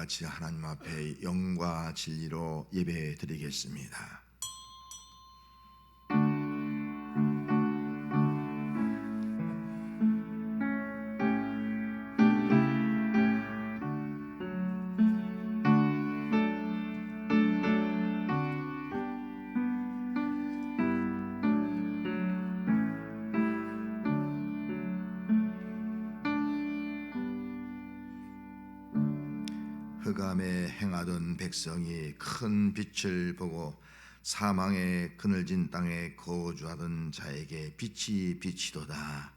같이 하나님 앞에 영과 진리로 예배 드리겠습니다. 흑암에 행하던 백성이 큰 빛을 보고 사망의 그늘진 땅에 거주하던 자에게 빛이 비치도다.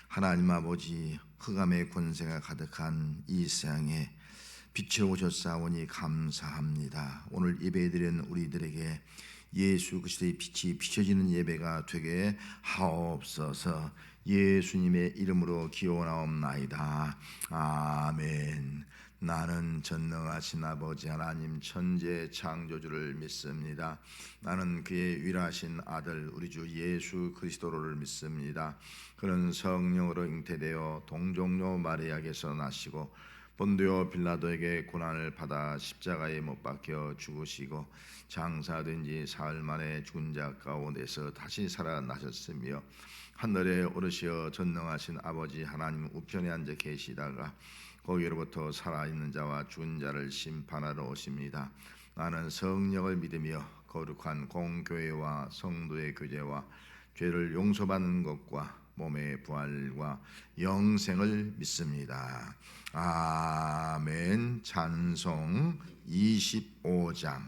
하나님 아버지, 흑암의 권세가 가득한 이 세상에 빛을 오셨사오니 감사합니다. 오늘 예배드린 우리들에게 예수 그리스도의 빛이 비춰지는 예배가 되게 하옵소서. 예수님의 이름으로 기원하옵나이다. 아멘. 나는 전능하신 아버지 하나님 천재 창조주를 믿습니다. 나는 그의 위라신 아들 우리 주 예수 그리스도를 믿습니다. 그는 성령으로 잉태되어 동정녀 마리아에게서 나시고 본디오 빌라도에게 고난을 받아 십자가에 못 박혀 죽으시고 장사된 지 사흘 만에 죽은 자 가운데서 다시 살아나셨으며 하늘에 오르시어 전능하신 아버지 하나님 우편에 앉아 계시다가 거기로부터 살아있는 자와 죽은 자를 심판하러 오십니다. 나는 성령을 믿으며 거룩한 공교회와 성도의 교제와 죄를 용서받는 것과 몸의 부활과 영생을 믿습니다. 아멘. 찬송 25장.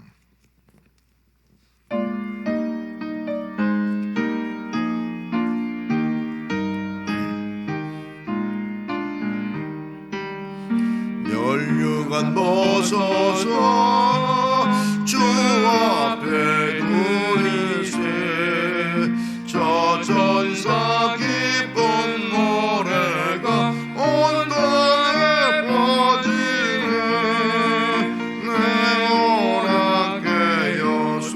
멸류관 벗어서 주 앞에 누리세 저 전사 기쁜 노래가 온 땅에 퍼지네 내 오락에 여서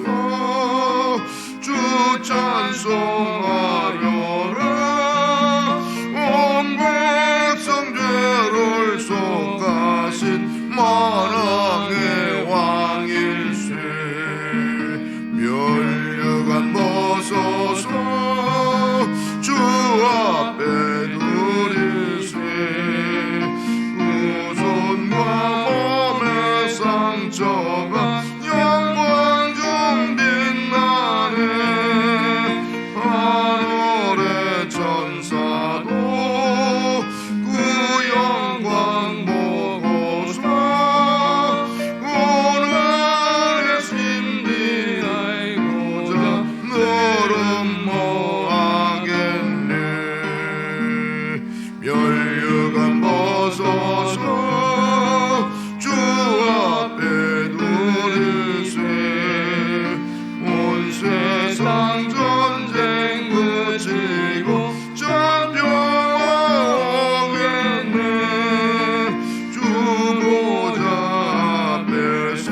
주 찬송하려라 온 백성 죄를 속하신 만왕의 왕일세 멸류관 벗어서 주 앞에 누리세 후손과 몸의 상처가 영광 중 빛나네 하늘의 천사도 그 영광 보고서 오늘의 신비하이고자 너를 모하겠네 멸류관 벗어서 주 앞에 누리세 온 세상 전쟁 그치고 전평화 오겠네 주 보좌 앞에서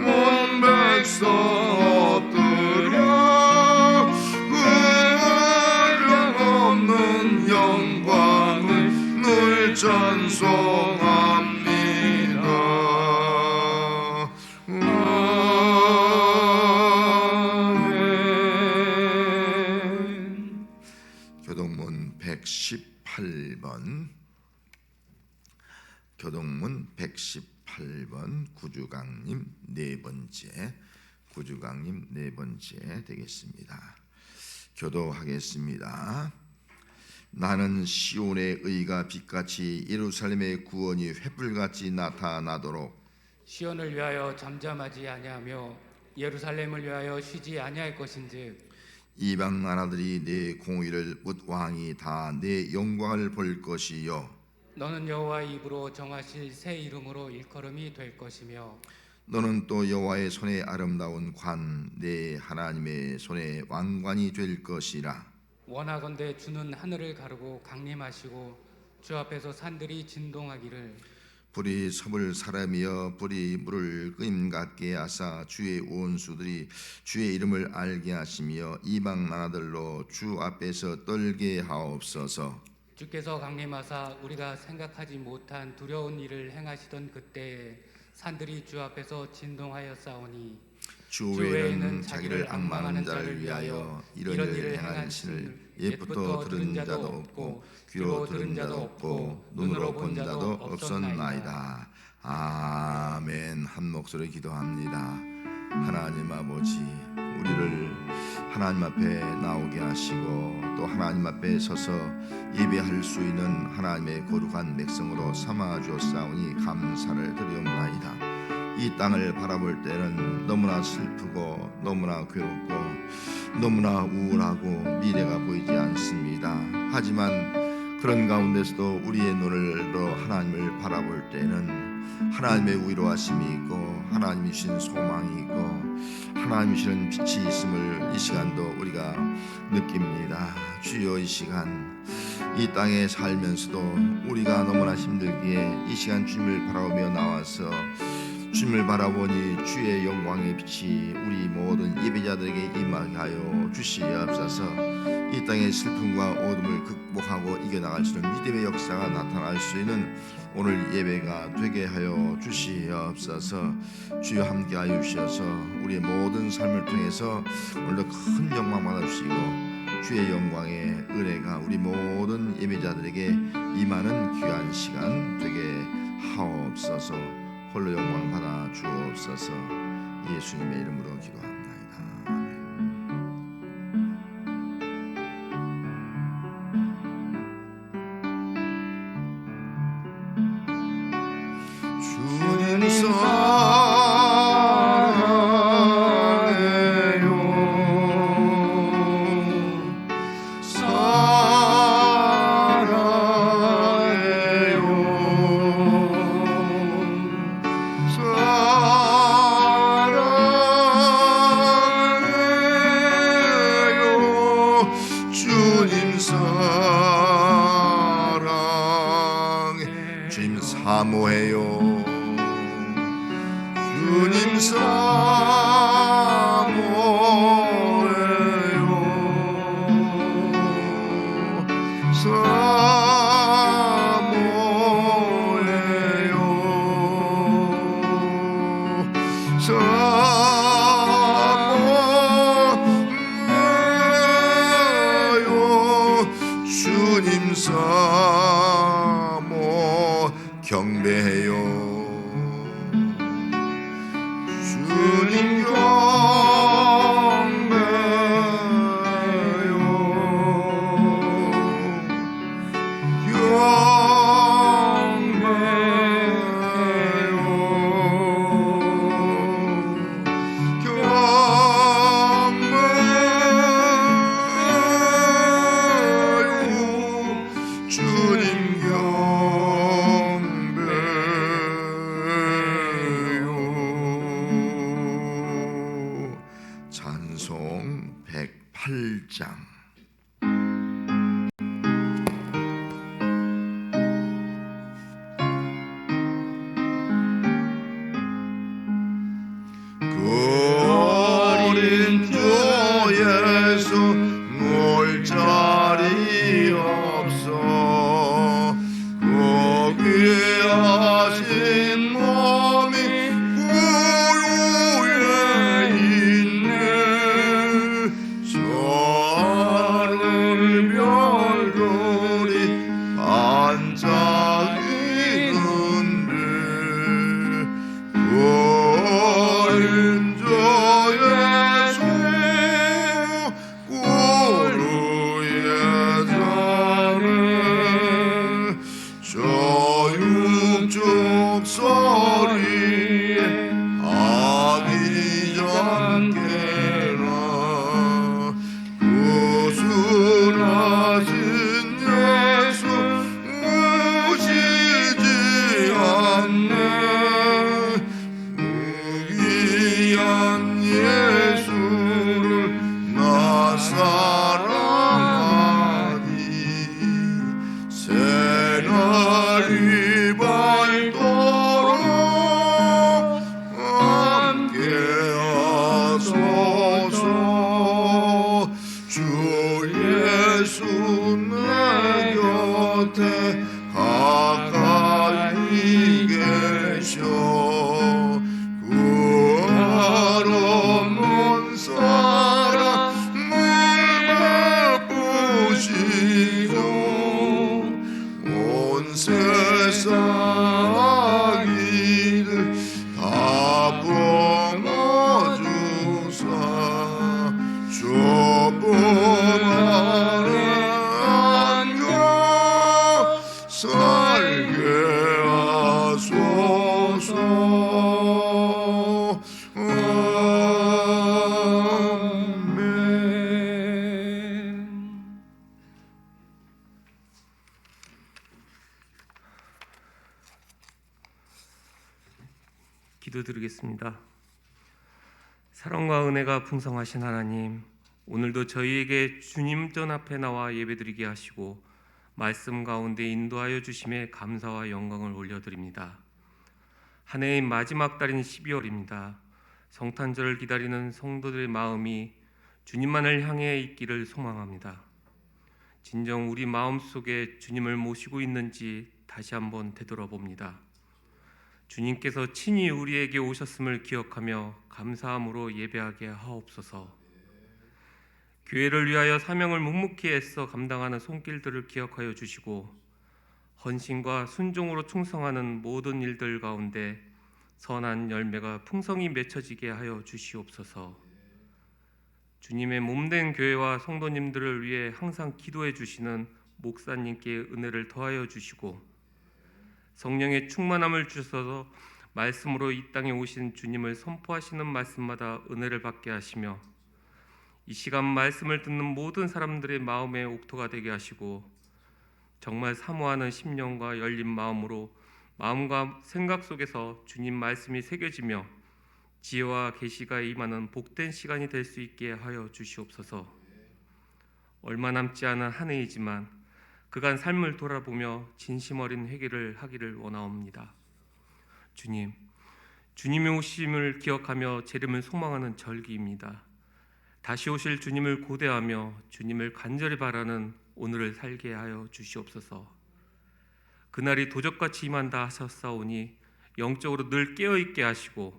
온 백성 엎드려 그 한량없는 영광을 늘 찬송합니다. 아멘. 교동문 118번 교동문 118번 구주강님 네 번째 구주강님 네 번째 되겠습니다. 교도하겠습니다. 나는 시온의 의가 빛같이 예루살렘의 구원이 횃불같이 나타나도록 시온을 위하여 잠잠하지 아니하며 예루살렘을 위하여 쉬지 아니할 것인즉 이방 나라들이 내 공의를 묻 왕이 다 내 영광을 볼 것이요 너는 여호와의 입으로 정하실 새 이름으로 일컬음이 될 것이며 너는 또 여호와의 손에 아름다운 관 내 하나님의 손에 왕관이 될 것이라. 원하건대 주는 하늘을 가르고 강림하시고 주 앞에서 산들이 진동하기를 불이 섭을 사람이여 불이 물을 끓임 같게 하사 주의 원수들이 주의 이름을 알게 하시며 이방 나라들로 주 앞에서 떨게 하옵소서. 주께서 강림하사 우리가 생각하지 못한 두려운 일을 행하시던 그때에 산들이 주 앞에서 진동하여 싸우니 주 외에는 자기를 앙망하는 자를 위하여 이런 일을 행한 신을 옛부터 들은 자도 없고 귀로 들은 자도 없고 눈으로 본 자도 없었나이다. 아멘. 한 목소리 기도합니다. 하나님 아버지, 우리를 하나님 앞에 나오게 하시고 또 하나님 앞에 서서 예배할 수 있는 하나님의 거룩한 백성으로 삼아 주었사오니 감사를 드리옵나이다. 이 땅을 바라볼 때는 너무나 슬프고 너무나 괴롭고 너무나 우울하고 미래가 보이지 않습니다. 하지만 그런 가운데서도 우리의 눈으로 하나님을 바라볼 때는 하나님의 위로하심이 있고 하나님이 주신 소망이 있고 하나님이 주시는 빛이 있음을 이 시간도 우리가 느낍니다. 주여, 이 시간 이 땅에 살면서도 우리가 너무나 힘들기에 이 시간 주님을 바라보며 나와서 주님을 바라보니 주의 영광의 빛이 우리 모든 예배자들에게 임하게 하여 주시옵소서. 이 땅의 슬픔과 어둠을 극복하고 이겨나갈 수 있는 믿음의 역사가 나타날 수 있는 오늘 예배가 되게 하여 주시옵소서. 주여 함께하여 주셔서 우리의 모든 삶을 통해서 오늘도 큰 영광 받아주시고 주의 영광의 은혜가 우리 모든 예배자들에게 임하는 귀한 시간 되게 하옵소서. 홀로 영광 받아 주옵소서. 예수님의 이름으로 기도합나이다. 아멘. 주님 사모해요. 주님 사모해요. 사모해요. 사모해요. 주님 사모 경배해요. 주님 경배해요. 경배해요. 주님 찬송 108장. 그 어린 주 예수 놀 자리 없어 그 귀하신 몸이 주 예수 내 곁 기도드리겠습니다. 사랑과 은혜가 풍성하신 하나님, 오늘도 저희에게 주님 전 앞에 나와 예배드리게 하시고 말씀 가운데 인도하여 주심에 감사와 영광을 올려드립니다. 한 해의 마지막 달인 12월입니다. 성탄절을 기다리는 성도들의 마음이 주님만을 향해 있기를 소망합니다. 진정 우리 마음속에 주님을 모시고 있는지 다시 한번 되돌아봅니다. 주님께서 친히 우리에게 오셨음을 기억하며 감사함으로 예배하게 하옵소서. 교회를 위하여 사명을 묵묵히 애써 감당하는 손길들을 기억하여 주시고 헌신과 순종으로 충성하는 모든 일들 가운데 선한 열매가 풍성히 맺혀지게 하여 주시옵소서. 주님의 몸된 교회와 성도님들을 위해 항상 기도해 주시는 목사님께 은혜를 더하여 주시고 성령의 충만함을 주셔서 말씀으로 이 땅에 오신 주님을 선포하시는 말씀마다 은혜를 받게 하시며 이 시간 말씀을 듣는 모든 사람들의 마음의 옥토가 되게 하시고 정말 사모하는 심령과 열린 마음으로 마음과 생각 속에서 주님 말씀이 새겨지며 지혜와 계시가 임하는 복된 시간이 될 수 있게 하여 주시옵소서. 얼마 남지 않은 한 해이지만 그간 삶을 돌아보며 진심 어린 회개를 하기를 원하옵니다. 주님, 주님의 오심을 기억하며 재림을 소망하는 절기입니다. 다시 오실 주님을 고대하며 주님을 간절히 바라는 오늘을 살게 하여 주시옵소서. 그날이 도적같이 임한다 하셨사오니 영적으로 늘 깨어있게 하시고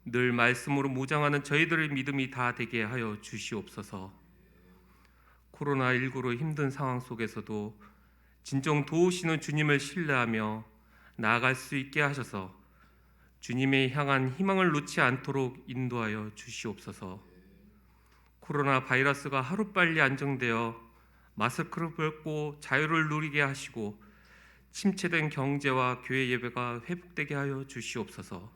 늘 말씀으로 무장하는 저희들의 믿음이 다 되게 하여 주시옵소서. 코로나19로 힘든 상황 속에서도 진정 도우시는 주님을 신뢰하며 나아갈 수 있게 하셔서 주님의 향한 희망을 놓지 않도록 인도하여 주시옵소서. 코로나 바이러스가 하루빨리 안정되어 마스크를 벗고 자유를 누리게 하시고 침체된 경제와 교회 예배가 회복되게 하여 주시옵소서.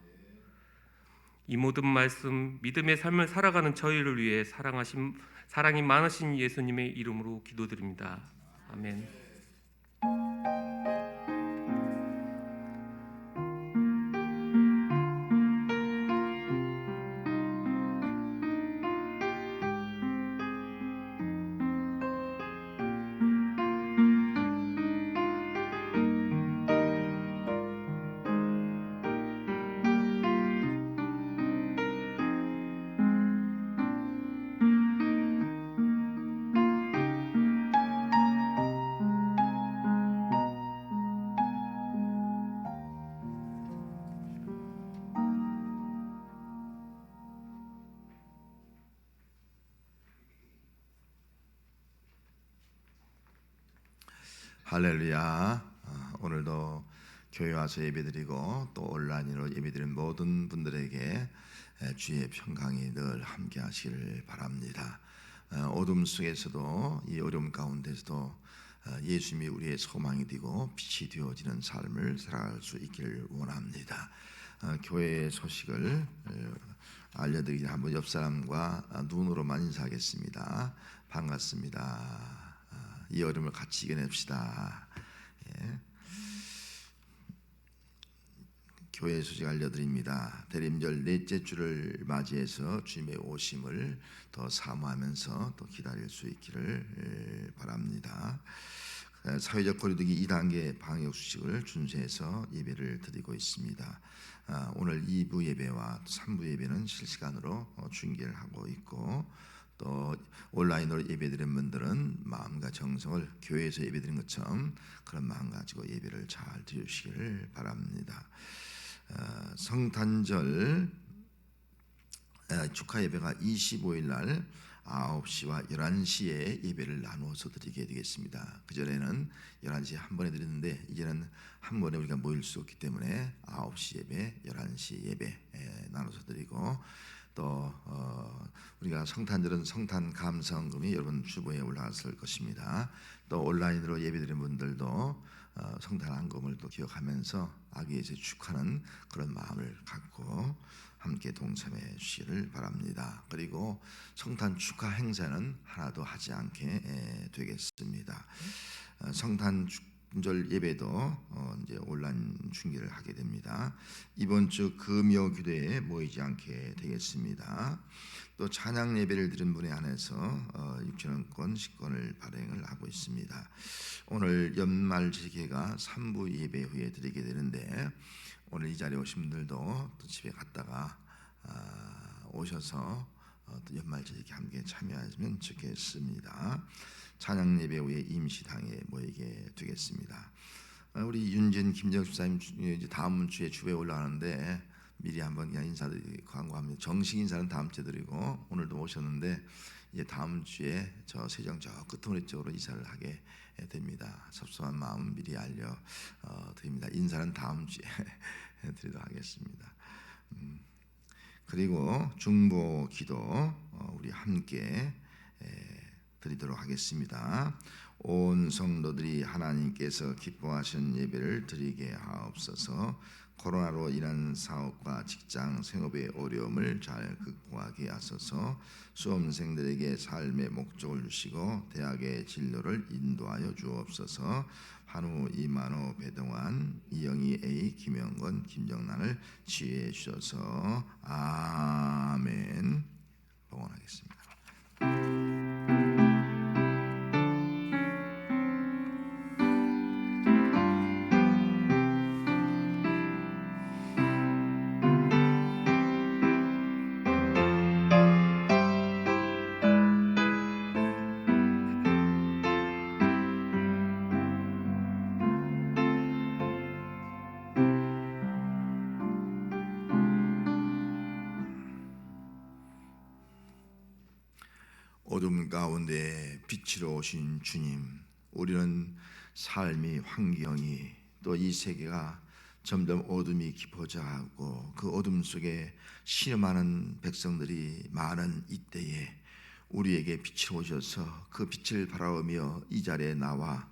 이 모든 말씀 믿음의 삶을 살아가는 저희를 위해 사랑이 많으신 예수님의 이름으로 기도드립니다. 아멘. 할렐루야. 오늘도 교회 와서 예배드리고 또 온라인으로 예배드리는 모든 분들에게 주의 평강이 늘 함께 하시기를 바랍니다. 어둠 속에서도 이 어려움 가운데서도 예수님이 우리의 소망이 되고 빛이 되어지는 삶을 살아갈 수 있기를 원합니다. 교회의 소식을 알려드리기 전에 한번 옆 사람과 눈으로만 인사하겠습니다. 반갑습니다. 이 어려움을 같이 이겨냅시다. 예. 교회 소식 알려드립니다. 대림절 넷째 주를 맞이해서 주님의 오심을 더 사모하면서 또 기다릴 수 있기를 바랍니다. 사회적 거리두기 2단계 방역 수칙을 준수해서 예배를 드리고 있습니다. 오늘 2부 예배와 3부 예배는 실시간으로 중계를 하고 있고 또 온라인으로 예배드리는 분들은 마음과 정성을 교회에서 예배드린 것처럼 그런 마음 가지고 예배를 잘 드리시기를 바랍니다. 성탄절 축하 예배가 25일 날 9시와 11시에 예배를 나누어서 드리게 되겠습니다. 그전에는 11시에 한 번에 드렸는데 이제는 한 번에 우리가 모일 수 없기 때문에 9시 예배, 11시 예배 나눠서 드리고 또 우리가 성탄절은 성탄 감사헌금이 여러분 주보에 올라갔을 것입니다. 또 온라인으로 예배드리는 분들도 성탄 헌금을 또 기억하면서 아기 예수 축하하는 그런 마음을 갖고 함께 동참해 주시기를 바랍니다. 그리고 성탄 축하 행사는 하나도 하지 않게 되겠습니다. 성탄 분절 예배도 이제 온라인 중계를 하게 됩니다. 이번 주 금요 기도에 모이지 않게 되겠습니다. 또 찬양 예배를 드린 분에 한해서 6,000원권 식권을 발행을 하고 있습니다. 오늘 연말 제계가 3부 예배 후에 드리게 되는데 오늘 이 자리에 오신 분들도 또 집에 갔다가 오셔서 또 연말 제계 함께 참여하시면 좋겠습니다. 찬양 예배 후에 임시당에 모이게 되겠습니다. 우리 윤진 김정숙 집사님 이제 다음 주에 주에 올라가는데 미리 한번 그냥 인사드리고 광고합니다. 정식 인사는 다음 주에 드리고 오늘도 오셨는데 이제 다음 주에 저 세정 저 끝머리 쪽으로 이사를 하게 됩니다. 섭섭한 마음 미리 알려 드립니다. 인사는 다음 주에 드리도록 하겠습니다. 그리고 중보 기도 우리 함께 드리도록 하겠습니다. 온 성도들이 하나님께서 기뻐하시는 예배를 드리게 하옵소서. 코로나로 인한 사업과 직장 생업의 어려움을 잘 극복하게 하소서. 수험생들에게 삶의 목적을 주시고 대학의 진로를 인도하여 주옵소서. 한우, 이만호, 배동환, 이영희, A, 김영건, 김정란을 지혜해 주셔서 아멘. 봉헌하겠습니다. 어둠 가운데 빛으로 오신 주님, 우리는 삶이 환경이 또 이 세계가 점점 어둠이 깊어져가고 그 어둠 속에 신음하는 백성들이 많은 이때에 우리에게 빛으로 오셔서 그 빛을 바라보며 이 자리에 나와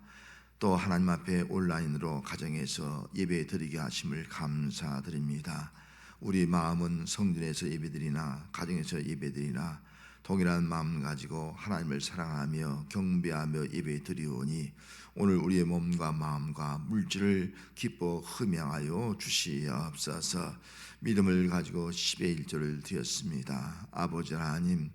또 하나님 앞에 온라인으로 가정에서 예배 드리게 하심을 감사드립니다. 우리 마음은 성전에서 예배드리나 가정에서 예배드리나 동일한 마음 가지고 하나님을 사랑하며 경배하며 예배 드리오니 오늘 우리의 몸과 마음과 물질을 기뻐 흠양하여 주시옵소서. 믿음을 가지고 10의 1조를 드렸습니다. 아버지 하나님,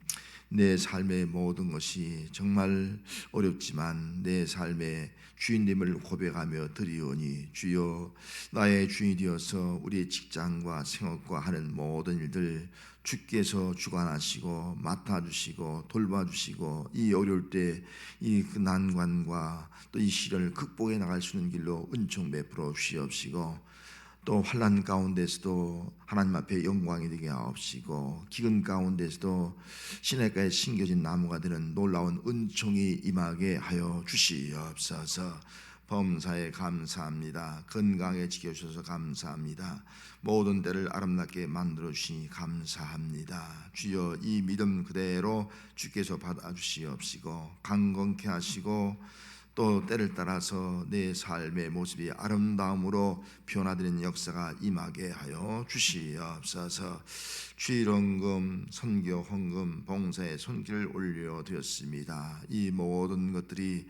내 삶의 모든 것이 정말 어렵지만 내 삶의 주인님을 고백하며 드리오니 주여 나의 주인이 되어서 우리의 직장과 생업과 하는 모든 일들 주께서 주관하시고 맡아주시고 돌봐주시고 이 어려울 때 이 난관과 또 이 시련을 극복해 나갈 수 있는 길로 은총 베풀어 주시옵시고 또 환난 가운데서도 하나님 앞에 영광이 되게 하옵시고 기근 가운데서도 시냇가에 심겨진 나무가 되는 놀라운 은총이 임하게 하여 주시옵소서. 범사에 감사합니다. 건강에 지켜주셔서 감사합니다. 모든 때를 아름답게 만들어 주시니 감사합니다. 주여 이 믿음 그대로 주께서 받아주시옵시고 강건케 하시고 또 때를 따라서 내 삶의 모습이 아름다움으로 변화되는 역사가 임하게 하여 주시옵소서. 주일헌금, 선교 헌금, 봉사의 손길을 올려드렸습니다. 이 모든 것들이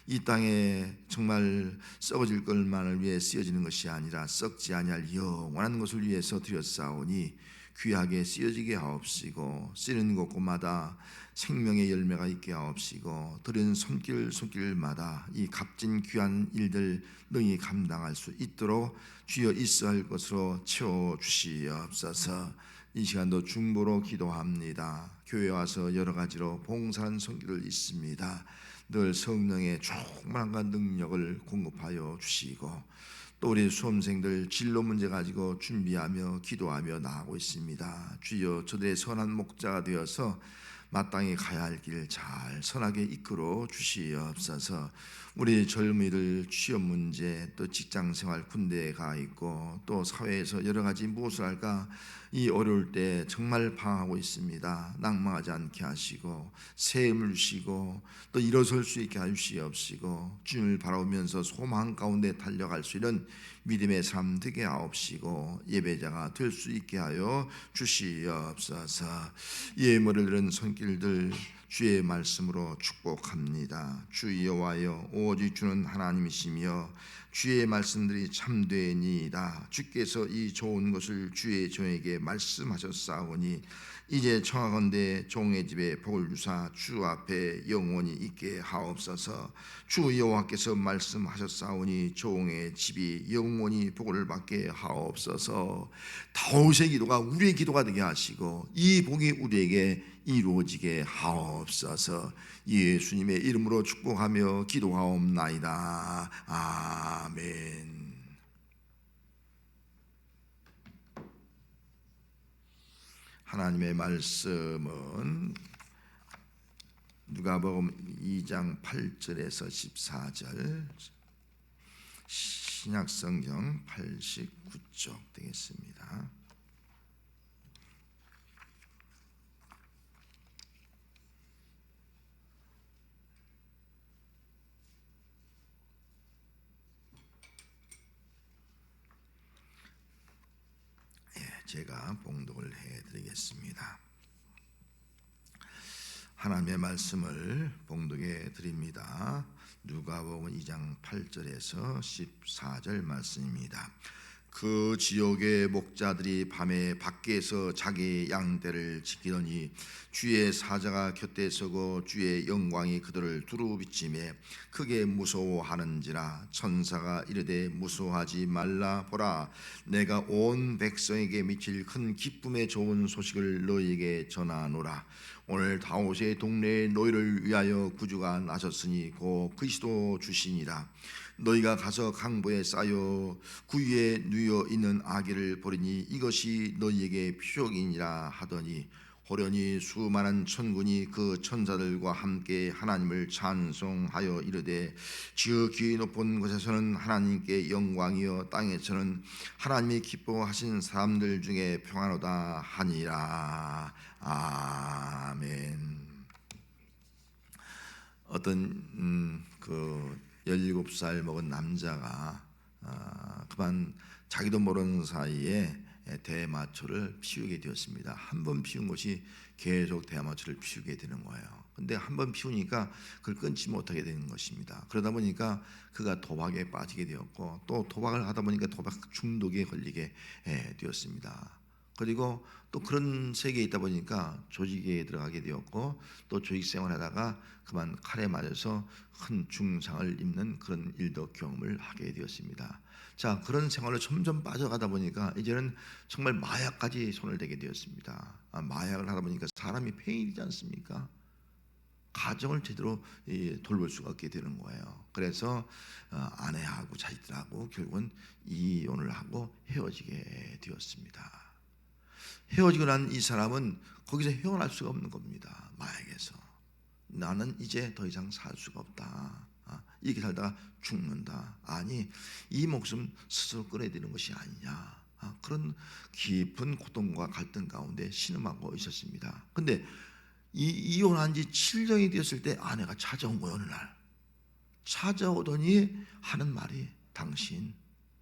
이 땅에 정말 썩어질 것만을 위해 쓰여지는 것이 아니라 썩지 아니할 영원한 것을 위해서 드렸사오니 귀하게 쓰여지게 하옵시고 쓰는 곳곳마다 생명의 열매가 있게 하옵시고 드린 손길마다 이 값진 귀한 일들 능히 감당할 수 있도록 주여 있어야 할 것으로 채워주시옵소서. 이 시간도 중보로 기도합니다. 교회 와서 여러 가지로 봉사하는 손길을 있습니다. 늘 성령의 충만한 능력을 공급하여 주시고 또 우리 수험생들 진로 문제 가지고 준비하며 기도하며 나아가고 있습니다. 주여 저들의 선한 목자가 되어서 마땅히 가야 할 길 잘 선하게 이끌어 주시옵소서. 우리 젊은이들 취업 문제 또 직장생활 군대에 가 있고 또 사회에서 여러 가지 무엇을 할까 이 어려울 때 정말 방황하고 있습니다. 낭망하지 않게 하시고 새 힘을 주시고 또 일어설 수 있게 하시옵시고 주님을 바라보면서 소망 가운데 달려갈 수 있는 믿음의 삶 되게 하옵시고 예배자가 될 수 있게 하여 주시옵소서. 예물을 들은 손길들 주의 말씀으로 축복합니다. 주 여호와여, 오직 주는 하나님이시며 주의 말씀들이 참되니이다. 주께서 이 좋은 것을 주의 종에게 말씀하셨사오니 이제 청하건대 종의 집에 복을 주사 주 앞에 영원히 있게 하옵소서. 주 여호와께서 말씀하셨사오니 종의 집이 영원히 복을 받게 하옵소서. 다윗의 기도가 우리의 기도가 되게 하시고 이 복이 우리에게 이루어지게 하옵소서. 예수님의 이름으로 축복하며 기도하옵나이다. 아멘. 하나님의 말씀은 누가복음 2장 8절에서 14절, 신약성경 89쪽 되겠습니다. 제가 봉독을 해드리겠습니다. 하나님의 말씀을 봉독해 드립니다. 누가복음 2장 8절에서 14절 말씀입니다. 그 지역의 목자들이 밤에 밖에서 자기 양떼를 지키더니 주의 사자가 곁에 서고 주의 영광이 그들을 두루 비치매 크게 무서워하는지라. 천사가 이르되 무서워하지 말라. 보라, 내가 온 백성에게 미칠 큰 기쁨의 좋은 소식을 너희에게 전하노라. 오늘 다윗의 동네에 너희를 위하여 구주가 나셨으니 곧 그리스도 주시니라. 너희가 가서 강보에 쌓여 구유에 누워 있는 아기를 보리니 이것이 너희에게 표적이니라 하더니 호련히 수많은 천군이 그 천사들과 함께 하나님을 찬송하여 이르되 저 귀 높은 곳에서는 하나님께 영광이요 땅에서는 하나님이 기뻐하신 사람들 중에 평안하다 하니라. 아멘. 어떤 17살 먹은 남자가 그만 자기도 모르는 사이에 대마초를 피우게 되었습니다. 한 번 피운 것이 계속 대마초를 피우게 되는 거예요. 근데 한 번 피우니까 그걸 끊지 못하게 되는 것입니다. 그러다 보니까 그가 도박에 빠지게 되었고 또 도박을 하다 보니까 도박 중독에 걸리게 되었습니다. 그리고 또 그런 세계에 있다 보니까 조직에 들어가게 되었고 또 조직 생활하다가 그만 칼에 맞아서 큰 중상을 입는 그런 일도 경험을 하게 되었습니다. 자, 그런 생활을 점점 빠져가다 보니까 이제는 정말 마약까지 손을 대게 되었습니다. 마약을 하다 보니까 사람이 폐인이지 않습니까? 가정을 제대로 돌볼 수가 없게 되는 거예요. 그래서 아내하고 자식들하고 결국은 이혼을 하고 헤어지게 되었습니다. 헤어지고 난 이 사람은 거기서 헤어날 수가 없는 겁니다. 마약에서 나는 이제 더 이상 살 수가 없다. 이렇게 살다가 죽는다. 아니, 이 목숨 스스로 끊어야 되는 것이 아니냐. 그런 깊은 고통과 갈등 가운데 신음하고 있었습니다. 근데 이혼한 지 7년이 되었을 때 아내가 찾아온 거예요. 어느 날 찾아오더니 하는 말이 당신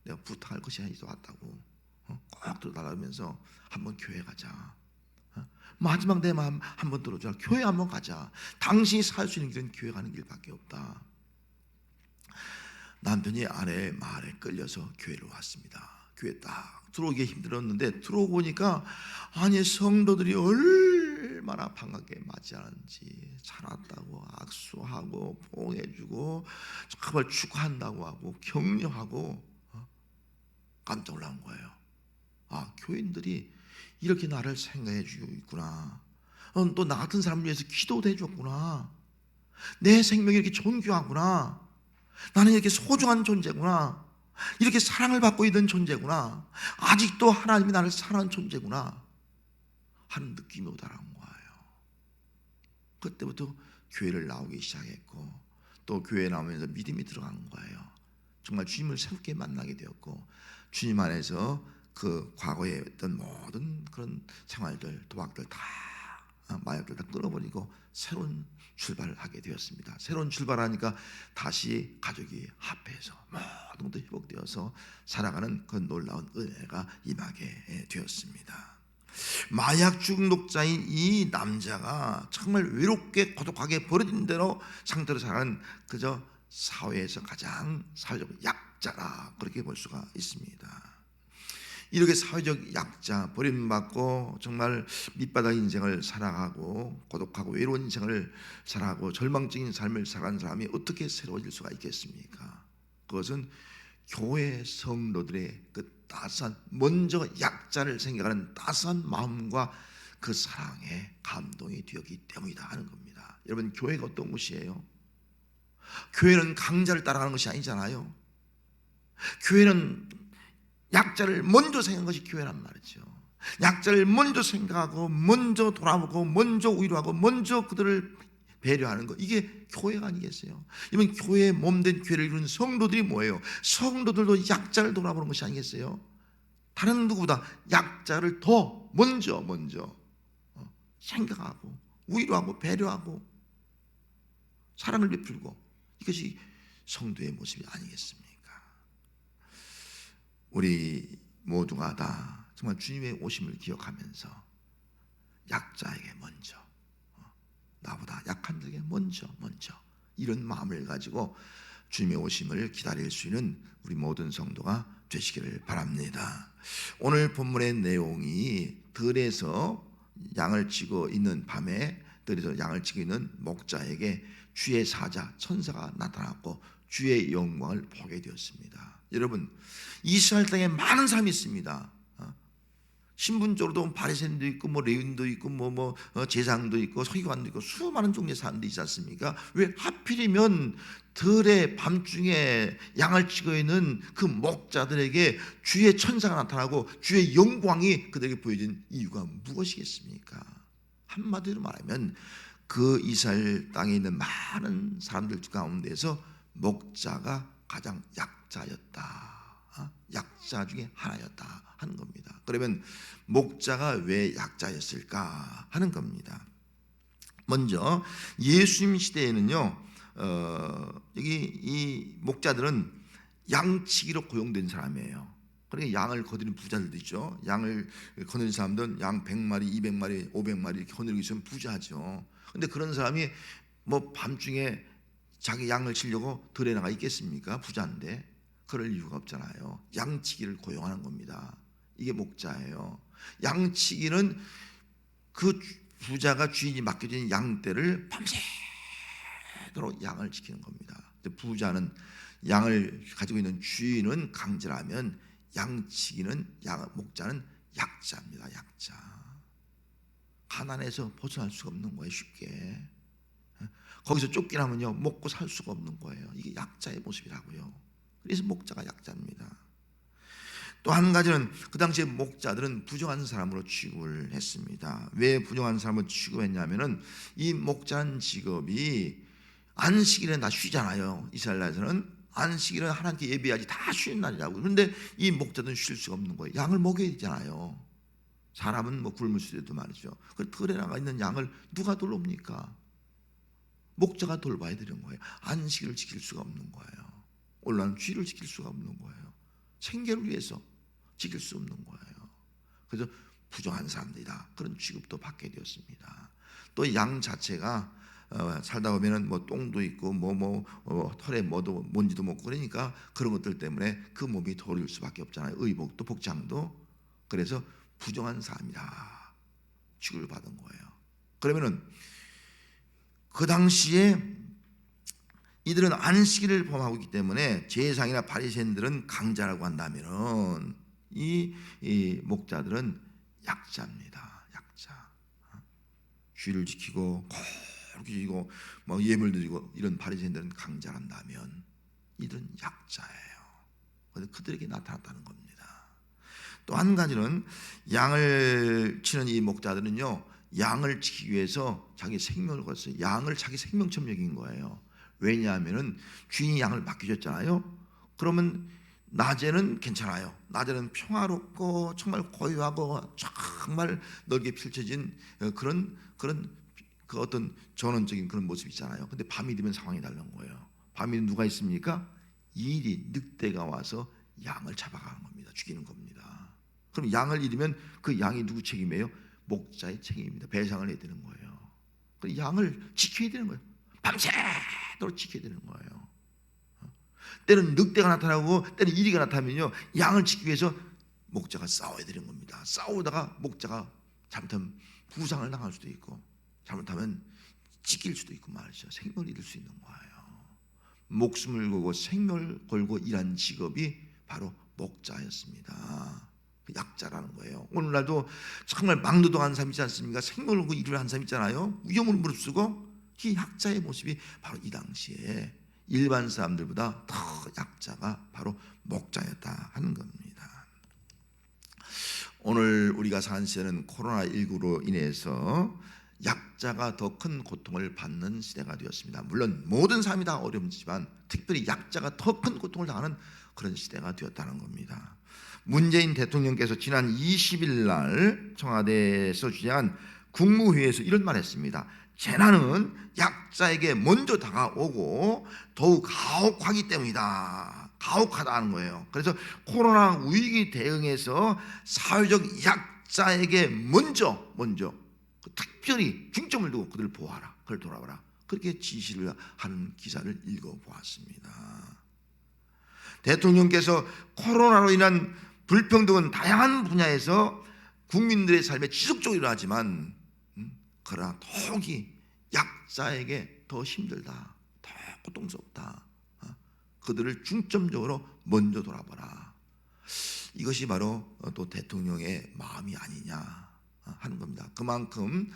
내가 부탁할 것이 하나 왔다고 꼭 들어달라면서 한번 교회 가자. 마지막 내 마음 한번 들어줘. 교회 한번 가자. 당신이 살 수 있는 길은 교회 가는 길밖에 없다. 남편이 아내의 말에 끌려서 교회를 왔습니다. 교회 딱 들어오기 힘들었는데 들어오고 보니까 아니 성도들이 얼마나 반갑게 맞이하는지 잘 왔다고 악수하고 포옹해주고 정말 축하한다고 하고 격려하고 깜짝 놀란 거예요. 교인들이 이렇게 나를 생각해 주고 있구나. 또 나 같은 사람을 위해서 기도도 해줬구나. 내 생명이 이렇게 존귀하구나. 나는 이렇게 소중한 존재구나. 이렇게 사랑을 받고 있는 존재구나. 아직도 하나님이 나를 사랑하는 존재구나 하는 느낌이 오더란 거예요. 그때부터 교회를 나오기 시작했고 또 교회에 나오면서 믿음이 들어간 거예요. 정말 주님을 새롭게 만나게 되었고 주님 안에서 그 과거에 했던 모든 그런 생활들, 도박들 다 마약들 다 끊어버리고 새로운 출발을 하게 되었습니다. 새로운 출발하니까 다시 가족이 합해서 모든 것도 회복되어서 살아가는 그 놀라운 은혜가 임하게 되었습니다. 마약 중독자인 이 남자가 정말 외롭게 고독하게 버려진 대로 상태로 살아가는 그저 사회에서 가장 사회적 약자라 그렇게 볼 수가 있습니다. 이렇게 사회적 약자, 버림받고 정말 밑바닥 인생을 살아가고 고독하고 외로운 인생을 살아가고 절망적인 삶을 살아가는 사람이 어떻게 새로워질 수가 있겠습니까? 그것은 교회 성도들의 그 따스한, 먼저 약자를 생각하는 따스한 마음과 그 사랑에 감동이 되었기 때문이다 하는 겁니다. 여러분, 교회가 어떤 곳이에요? 교회는 강자를 따라가는 것이 아니잖아요. 교회는 약자를 먼저 생각한 것이 교회란 말이죠. 약자를 먼저 생각하고 먼저 돌아보고 먼저 위로하고 먼저 그들을 배려하는 것, 이게 교회가 아니겠어요? 이번 교회의 몸된 교회를 이루는 성도들이 뭐예요? 성도들도 약자를 돌아보는 것이 아니겠어요? 다른 누구보다 약자를 더 먼저 생각하고 위로하고 배려하고 사랑을 베풀고, 이것이 성도의 모습이 아니겠습니까? 우리 모두가 다 정말 주님의 오심을 기억하면서 약자에게 먼저, 나보다 약한 자에게 먼저 이런 마음을 가지고 주님의 오심을 기다릴 수 있는 우리 모든 성도가 되시기를 바랍니다. 오늘 본문의 내용이 들에서 양을 치고 있는 밤에 들에서 양을 치고 있는 목자에게 주의 사자 천사가 나타났고 주의 영광을 보게 되었습니다. 여러분, 이스라엘 땅에 많은 사람이 있습니다. 신분적으로도 바리새인도 있고 레위인도 있고 제사장도 있고 서기관도 있고 수많은 종류의 사람들이 있지 않습니까? 왜 하필이면 들의 밤중에 양을 치고 있는 그 목자들에게 주의 천사가 나타나고 주의 영광이 그들에게 보여진 이유가 무엇이겠습니까? 한마디로 말하면 그 이스라엘 땅에 있는 많은 사람들 가운데서 목자가 가장 약자였다. 약자 중에 하나였다 하는 겁니다. 그러면 목자가 왜 약자였을까 하는 겁니다. 먼저 예수님 시대에는요, 여기 이 목자들은 양치기로 고용된 사람이에요. 그러니까 양을 거두는 부자들도 있죠. 양을 거느리는 사람들은 양 100마리, 200마리, 500마리 이렇게 거느리고 있으면 부자죠. 근데 그런 사람이 밤중에 자기 양을 치려고 들에 나가 있겠습니까? 부자인데. 그럴 이유가 없잖아요. 양치기를 고용하는 겁니다. 이게 목자예요. 양치기는 그 부자가 주인이 맡겨진 양떼를 밤새도록 양을 지키는 겁니다. 부자는 양을 가지고 있는 주인은 강자라면 목자는 약자입니다. 약자. 가난해서 벗어날 수가 없는 거예요. 쉽게. 거기서 쫓기나면요 먹고 살 수가 없는 거예요. 이게 약자의 모습이라고요. 그래서 목자가 약자입니다. 또 한 가지는 그 당시에 목자들은 부정한 사람으로 취급을 했습니다. 왜 부정한 사람으로 취급했냐면은 이 목자는 직업이 안식일에 다 쉬잖아요. 이스라엘 나라에서는 안식일은 하나님께 예배하지 다 쉬는 날이라고. 그런데 이 목자들은 쉴 수가 없는 거예요. 양을 먹여야 되잖아요. 사람은 굶을 수 있어도 말이죠. 그 들에 나가 있는 양을 누가 돌봅니까? 목자가 돌봐야 되는 거예요. 안식일을 지킬 수가 없는 거예요. 올라는 쥐를 지킬 수가 없는 거예요. 생계를 위해서 지킬 수 없는 거예요. 그래서 부정한 사람들이다, 그런 취급도 받게 되었습니다. 또 양 자체가 살다 보면은 똥도 있고 털에 먼지도 먹고 그러니까 그런 것들 때문에 그 몸이 더러울 수밖에 없잖아요. 의복도 복장도. 그래서 부정한 사람이다 취급을 받은 거예요. 그러면은 그 당시에 이들은 안식일을 범하고 있기 때문에 제사장이나 바리새인들은 강자라고 한다면은 이 목자들은 약자입니다. 약자. 주의를 지키고 거룩히 지키고 예물 드리고 이런 바리새인들은 강자란다면 이들은 약자예요. 그래서 그들에게 나타났다는 겁니다. 또 한 가지는 양을 치는 이 목자들은요, 양을 지키기 위해서 자기 생명을 걸었어요. 양을 자기 생명처럼 여긴 거예요. 왜냐하면은 주인이 양을 맡겨줬잖아요. 그러면 낮에는 괜찮아요. 낮에는 평화롭고 정말 고요하고 정말 넓게 펼쳐진 그런 그 어떤 전원적인 그런 모습이 있잖아요. 근데 밤이 되면 상황이 다른 거예요. 밤이 누가 있습니까? 일이 늑대가 와서 양을 잡아가는 겁니다. 죽이는 겁니다. 그럼 양을 잃으면 그 양이 누구 책임이에요? 목자의 책임입니다. 배상을 해야 되는 거예요. 그 양을 지켜야 되는 거예요. 밤새도록 지켜야 되는 거예요. 때는 늑대가 나타나고 때는 이리가 나타나면요, 양을 지키기 위해서 목자가 싸워야 되는 겁니다. 싸우다가 목자가 잘못하면 부상을 당할 수도 있고 잘못하면 찢길 수도 있고 말이죠. 생명을 잃을 수 있는 거예요. 목숨을 걸고 생명을 걸고 일한 직업이 바로 목자였습니다. 약자라는 거예요. 오늘날도 정말 막노동하는 사람 있지 않습니까? 생명을 걸고 일을 하는 사람 있잖아요. 위험을 무릅쓰고. 이 약자의 모습이 바로 이 당시에 일반 사람들보다 더 약자가 바로 목자였다 하는 겁니다. 오늘 우리가 사는 시대는 코로나19로 인해서 약자가 더 큰 고통을 받는 시대가 되었습니다. 물론 모든 사람이 다 어렵지만 특별히 약자가 더 큰 고통을 당하는 그런 시대가 되었다는 겁니다. 문재인 대통령께서 지난 20일 날 청와대에서 주재한 국무회의에서 이런 말 했습니다. 재난은 약자에게 먼저 다가오고 더욱 가혹하기 때문이다. 가혹하다는 거예요. 그래서 코로나 위기 대응에서 사회적 약자에게 먼저 특별히 중점을 두고 그들을 보호하라. 그를 돌아봐라. 그렇게 지시를 하는 기사를 읽어보았습니다. 대통령께서 코로나로 인한 불평등은 다양한 분야에서 국민들의 삶에 지속적으로 일어나지만 그러나 더욱이 약자에게 더 힘들다, 더 고통스럽다. 그들을 중점적으로 먼저 돌아보라. 이것이 바로 또 대통령의 마음이 아니냐 하는 겁니다. 그만큼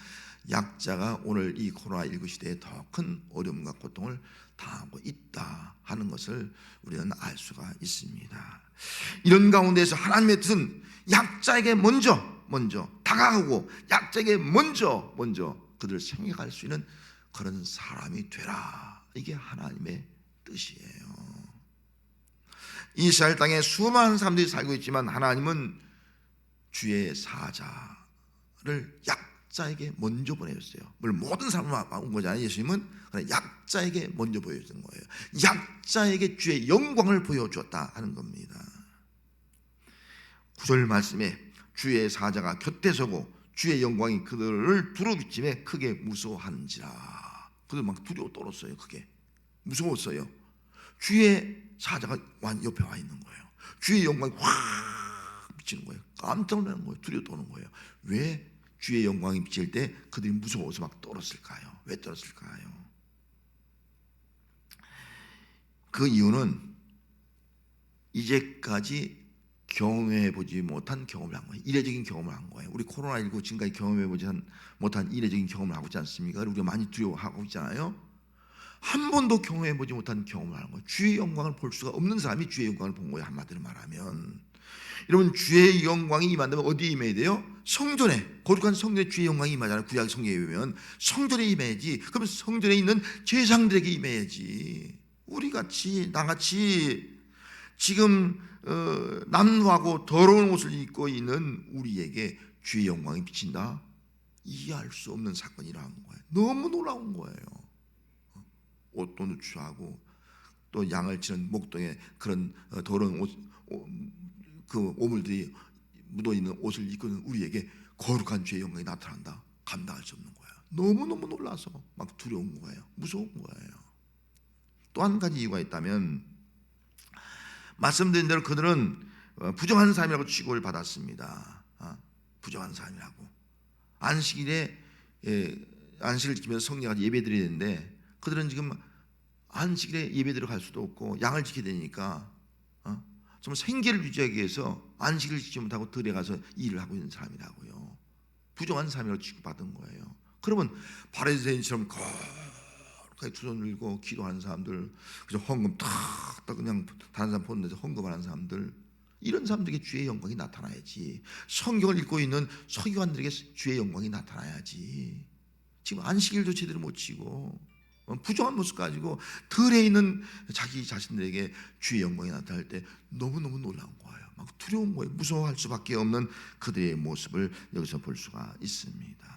약자가 오늘 이 코로나19 시대에 더 큰 어려움과 고통을 당하고 있다 하는 것을 우리는 알 수가 있습니다. 이런 가운데서 하나님의 뜻은 약자에게 먼저 다가가고 약자에게 먼저 그들을 생각할 수 있는 그런 사람이 되라. 이게 하나님의 뜻이에요. 이스라엘 땅에 수많은 사람들이 살고 있지만 하나님은 주의 사자를 약자에게 먼저 보내셨어요. 물론 모든 사람만 온 거잖아요. 예수님은 약자에게 먼저 보여준 거예요. 약자에게 주의 영광을 보여주었다 하는 겁니다. 9절 말씀에 주의 사자가 곁에 서고 주의 영광이 그들을 두루비침에 크게 무서워하는지라. 그들 막 두려워 떨었어요. 크게 무서웠어요. 주의 사자가 옆에 와 있는 거예요. 주의 영광이 확 비치는 거예요. 깜짝 놀라는 거예요. 두려워 떠는 거예요. 왜 주의 영광이 비칠 때 그들이 무서워서 막 떨었을까요? 왜 떨었을까요? 그 이유는 이제까지 경험해보지 못한 경험을 한 거예요. 이례적인 경험을 한 거예요. 우리 코로나19 지금까지 경험해보지 못한 이례적인 경험을 하고 있지 않습니까? 우리가 많이 두려워하고 있잖아요. 한 번도 경험해보지 못한 경험을 하는 거예요. 주의 영광을 볼 수가 없는 사람이 주의 영광을 본 거예요. 한마디로 말하면. 여러분, 주의 영광이 임한다면 어디에 임해야 돼요? 성전에, 거룩한 성전에 주의 영광이 임하잖아요. 구약 성경에 보면 성전에 임해야지. 그러면 성전에 있는 제사장들에게 임해야지. 우리같이 나같이 지금 남루하고 더러운 옷을 입고 있는 우리에게 주의 영광이 비친다? 이해할 수 없는 사건이라는 거예요. 너무 놀라운 거예요. 옷도 누추하고 또 양을 치는 목동에 그런 더러운 그 오물들이 묻어있는 옷을 입고 있는 우리에게 거룩한 주의 영광이 나타난다? 감당할 수 없는 거예요. 너무너무 놀라서 막 두려운 거예요. 무서운 거예요. 또 한 가지 이유가 있다면, 말씀드린 대로 그들은 부정한 사람이라고 취급을 받았습니다. 부정한 사람이라고. 안식일에 안식을 지키면서 성령까지 예배드려야 되는데 그들은 지금 안식일에 예배드려 갈 수도 없고 양을 지켜야 되니까 정말 생계를 유지하기 위해서 안식을 지키지 못하고 들에 가서 일을 하고 있는 사람이라고요. 부정한 사람이라고 취급받은 거예요. 그러면 바리새인처럼 거룩하게 두 손 들고 기도하는 사람들, 그저 헌금 탁 그냥 다른 사람 보는 데서 헌금하는 사람들, 이런 사람들에게 주의 영광이 나타나야지. 성경을 읽고 있는 서기관들에게 주의 영광이 나타나야지. 지금 안식일도 제대로 못 지고 부정한 모습 가지고 들에 있는 자기 자신들에게 주의 영광이 나타날 때 너무너무 놀라운 거예요. 막 두려운 거예요. 무서워할 수밖에 없는 그들의 모습을 여기서 볼 수가 있습니다.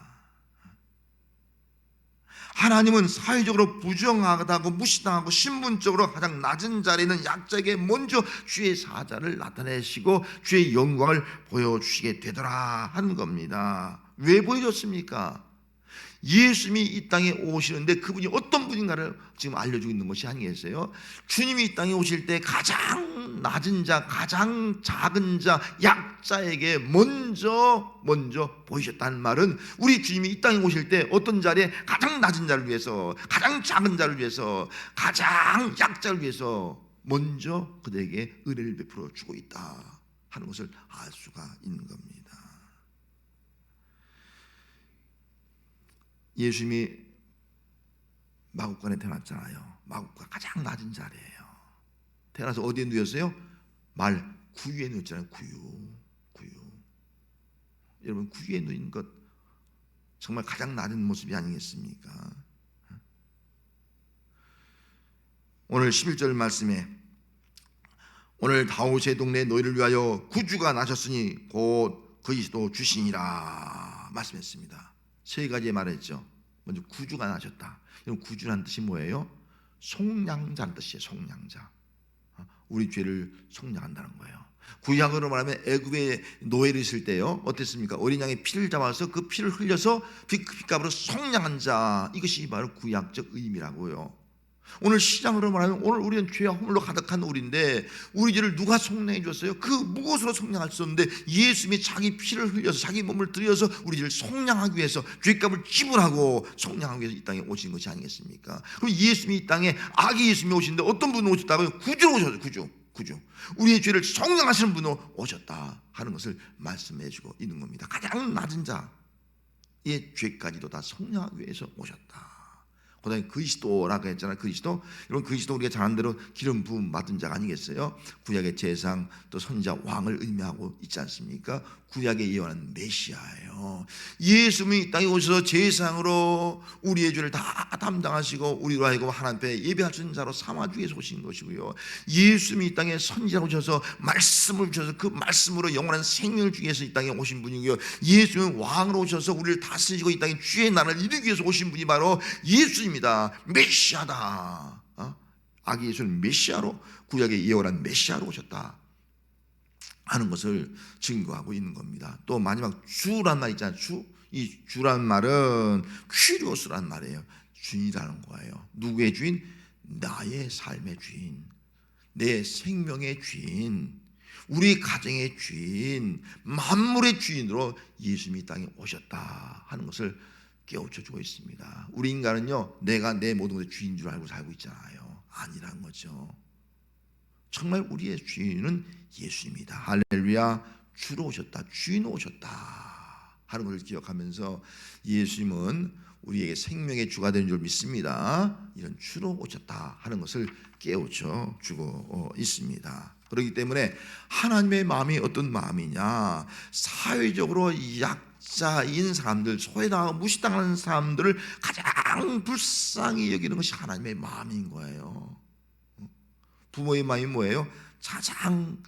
하나님은 사회적으로 부정하다고 무시당하고 신분적으로 가장 낮은 자리에 있는 약자에게 먼저 주의 사자를 나타내시고 주의 영광을 보여주시게 되더라 하는 겁니다. 왜 보여줬습니까? 예수님이 이 땅에 오시는데 그분이 어떤 분인가를 지금 알려주고 있는 것이 아니겠어요? 주님이 이 땅에 오실 때 가장 낮은 자, 가장 작은 자, 약자에게 먼저 보이셨다는 말은 우리 주님이 이 땅에 오실 때 어떤 자리에 가장 낮은 자를 위해서, 가장 작은 자를 위해서, 가장 약자를 위해서 먼저 그들에게 은혜를 베풀어 주고 있다 하는 것을 알 수가 있는 겁니다. 예수님이 마국간에 태어났잖아요. 마국간 가장 낮은 자리예요. 태어나서 어디에 누웠어요? 말 구유에 누웠잖아요. 구유. 여러분, 구유에 누인 것 정말 가장 낮은 모습이 아니겠습니까? 오늘 11절 말씀에 오늘 다윗의 동네 너희를 위하여 구주가 나셨으니 곧 그리스도 주시니라 말씀했습니다. 세 가지의 말했죠. 먼저 구주가 나셨다. 그럼 구주라는 뜻이 뭐예요? 속량자는 뜻이에요. 속량자. 우리 죄를 속량한다는 거예요. 구약으로 말하면 애굽에 노예를 있을 때요, 어땠습니까? 어린 양의 피를 잡아서 그 피를 흘려서 빚값으로 속량한 자, 이것이 바로 구약적 의미라고요. 오늘 시장으로 말하면 오늘 우리는 죄와 허물로 가득한 우리인데 우리 죄를 누가 속량해 줬어요? 그 무엇으로 속량할 수 없는데 예수님이 자기 피를 흘려서 자기 몸을 들여서 우리 죄를 속량하기 위해서 죄값을 지불하고 속량하기 위해서 이 땅에 오신 것이 아니겠습니까? 그럼 예수님이 이 땅에 아기 예수님이 오시는데 어떤 분이 오셨다고요? 구주로 오셨어요. 구주. 우리의 죄를 속량하시는 분으로 오셨다 하는 것을 말씀해 주고 있는 겁니다. 가장 낮은 자의 죄까지도 다 속량하기 위해서 오셨다. 그다음에 그리스도라고 했잖아요. 그리스도. 여러분, 그리스도 우리가 잘 아는 대로 기름 부음 받은 자가 아니겠어요? 구약의 제상 또 선지자 왕을 의미하고 있지 않습니까? 구약에 예언한 메시아예요. 예수님이 이 땅에 오셔서 제상으로 우리의 죄를 다 담당하시고 우리로 하여금 하나님 앞에 예배할 수 있는 자로 삼아주기 위해서 오신 것이고요. 예수님이 이 땅에 선지자로 오셔서 말씀을 주셔서 그 말씀으로 영원한 생명을 주기 위해서 이 땅에 오신 분이고요. 예수님은 왕으로 오셔서 우리를 다스리시고 이 땅에 주의 나라를 이루기 위해서 오신 분이 바로 예수입니다. 메시아다. 아기 예수는 메시아로, 구약에 예언한 메시아로 오셨다 하는 것을 증거하고 있는 겁니다. 또 마지막 주란 말 있잖아요. 이 주란 말은 퀴리오스란 말이에요. 주인이라는 거예요. 누구의 주인? 나의 삶의 주인, 내 생명의 주인, 우리 가정의 주인, 만물의 주인으로 예수님이 땅에 오셨다 하는 것을 깨우쳐주고 있습니다. 우리 인간은요, 내가 내 모든 것의 주인 줄 알고 살고 있잖아요. 아니란 거죠. 정말 우리의 주인은 예수입니다. 할렐루야. 주로 오셨다, 주인으로 오셨다 하는 것을 기억하면서 예수님은 우리에게 생명의 주가 되는 줄 믿습니다. 이런 주로 오셨다 하는 것을 깨우쳐 주고 있습니다. 그렇기 때문에 하나님의 마음이 어떤 마음이냐, 사회적으로 약자인 사람들, 소외당하고 무시당하는 사람들을 가장 불쌍히 여기는 것이 하나님의 마음인 거예요. 부모의 마음이 뭐예요? 가장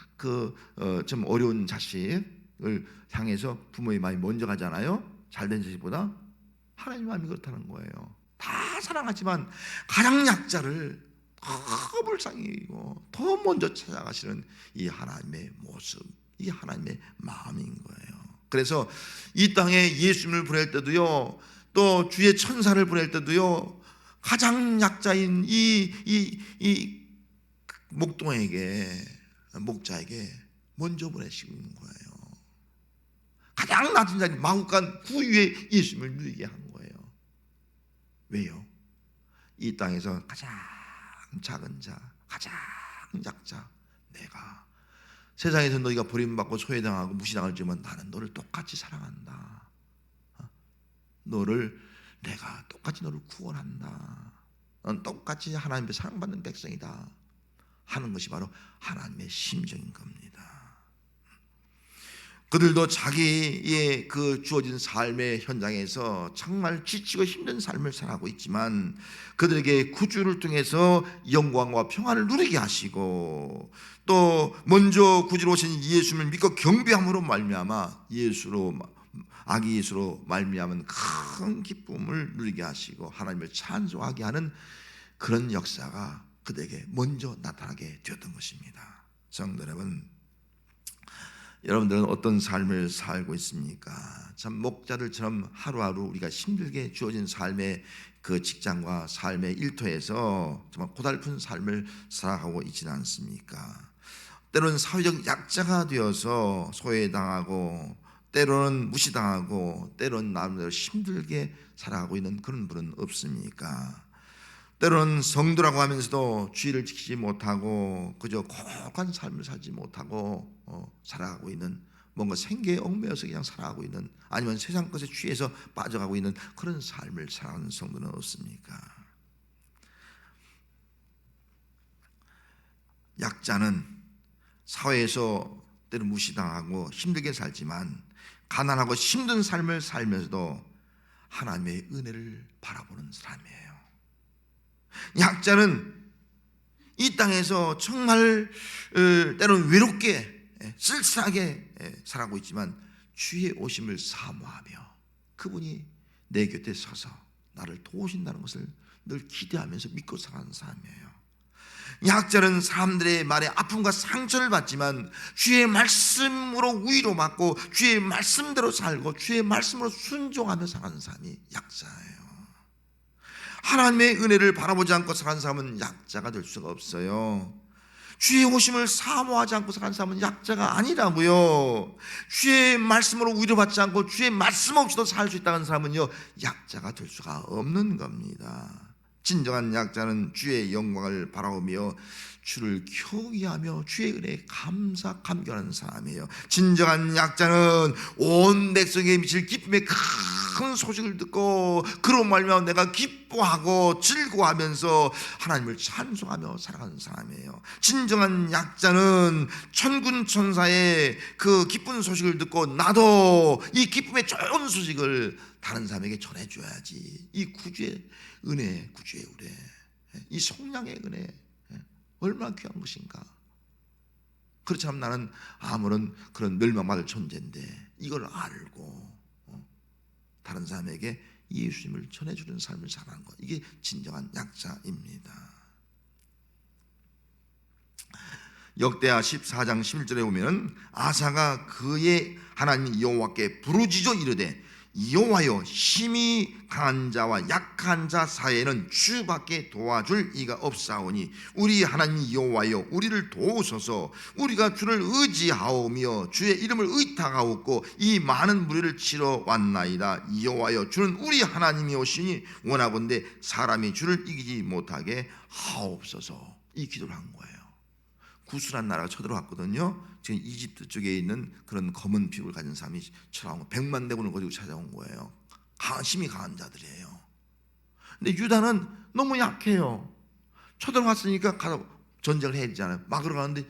좀 어려운 자식을 향해서 부모의 마음이 먼저 가잖아요. 잘된 자식보다. 하나님의 마음이 그렇다는 거예요. 다 사랑하지만 가장 약자를 더 불쌍히 여기고 더 먼저 찾아가시는 이 하나님의 모습, 이 하나님의 마음인 거예요. 그래서 이 땅에 예수님을 보낼 때도요, 또 주의 천사를 보낼 때도요, 가장 약자인 이 목자에게 먼저 보내시고 있는 거예요. 가장 낮은 자리 마국간 구유에 예수님을 누이게 한 거예요. 왜요? 이 땅에서 가장 작은 자, 가장 약자, 내가 세상에서 너희가 버림받고 소외당하고 무시당할지만 나는 너를 똑같이 사랑한다. 내가 똑같이 너를 구원한다. 넌 똑같이 하나님 앞에 사랑받는 백성이다 하는 것이 바로 하나님의 심정인 겁니다. 그들도 자기의 그 주어진 삶의 현장에서 정말 지치고 힘든 삶을 살아가고 있지만 그들에게 구주를 통해서 영광과 평안을 누리게 하시고 또 먼저 구주로 오신 예수님을 믿고 경배함으로 말미암아 예수로 아기 예수로 말미암은 큰 기쁨을 누리게 하시고 하나님을 찬송하게 하는 그런 역사가 그들에게 먼저 나타나게 되었던 것입니다. 성도 여러분, 여러분들은 어떤 삶을 살고 있습니까? 참 목자들처럼 하루하루 우리가 힘들게 주어진 삶의 그 직장과 삶의 일터에서 정말 고달픈 삶을 살아가고 있지는 않습니까? 때로는 사회적 약자가 되어서 소외당하고, 때로는 무시당하고, 때로는 나름대로 힘들게 살아가고 있는 그런 분은 없습니까? 때로는 성도라고 하면서도 주의를 지키지 못하고 그저 고독한 삶을 살지 못하고 살아가고 있는, 뭔가 생계에 얽매여서 그냥 살아가고 있는, 아니면 세상 것에 취해서 빠져가고 있는 그런 삶을 살아가는 성도는 없습니까? 약자는 사회에서 때로 무시당하고 힘들게 살지만 가난하고 힘든 삶을 살면서도 하나님의 은혜를 바라보는 사람이에요. 약자는 이 땅에서 정말 때로는 외롭게 쓸쓸하게 살아가고 있지만 주의 오심을 사모하며 그분이 내 곁에 서서 나를 도우신다는 것을 늘 기대하면서 믿고 살아가는 사람이에요. 약자는 사람들의 말에 아픔과 상처를 받지만 주의 말씀으로 위로받고 주의 말씀대로 살고 주의 말씀으로 순종하며 살아가는 사람이 약자예요. 하나님의 은혜를 바라보지 않고 살아가는 사람은 약자가 될 수가 없어요. 주의 오심을 사모하지 않고 살아가는 사람은 약자가 아니라고요. 주의 말씀으로 위로받지 않고 주의 말씀 없이도 살 수 있다는 사람은요, 약자가 될 수가 없는 겁니다. 진정한 약자는 주의 영광을 바라보며 주를 경외하며 주의 은혜에 감격하는 사람이에요. 진정한 약자는 온 백성에게 미칠 기쁨의 큰 소식을 듣고 그로 말미암아 내가 기뻐하고 즐거워하면서 하나님을 찬송하며 살아가는 사람이에요. 진정한 약자는 천군 천사의 그 기쁜 소식을 듣고 나도 이 기쁨의 좋은 소식을 다른 사람에게 전해줘야지. 이 구주의 은혜, 구주의 은혜, 이 속량의 은혜 얼마나 귀한 것인가. 그렇지 않으면 나는 아무런 그런 멸망받을 존재인데 이걸 알고 다른 사람에게 예수님을 전해주는 삶을 살아가는 것, 이게 진정한 약자입니다. 역대하 14장 11절에 보면 아사가 그의 하나님 여호와께 부르짖어 이르되 여호와여, 힘이 강한 자와 약한 자 사이에는 주밖에 도와줄 이가 없사오니 우리 하나님 여호와여, 우리를 도우소서. 우리가 주를 의지하오며 주의 이름을 의탁하옵고 이 많은 무리를 치러 왔나이다. 여호와여, 주는 우리 하나님이오시니 원하건대 사람이 주를 이기지 못하게 하옵소서. 이 기도를 한 거예요. 구슬한 나라가 쳐들어왔거든요. 지금 이집트 쪽에 있는 그런 검은 피부를 가진 사람이 쳐나온 거, 100만 대군을 가지고 찾아온 거예요. 힘이 강한 자들이에요. 근데 유다는 너무 약해요. 쳐들어왔으니까 가서 전쟁을 해야 되잖아요. 막으러 가는데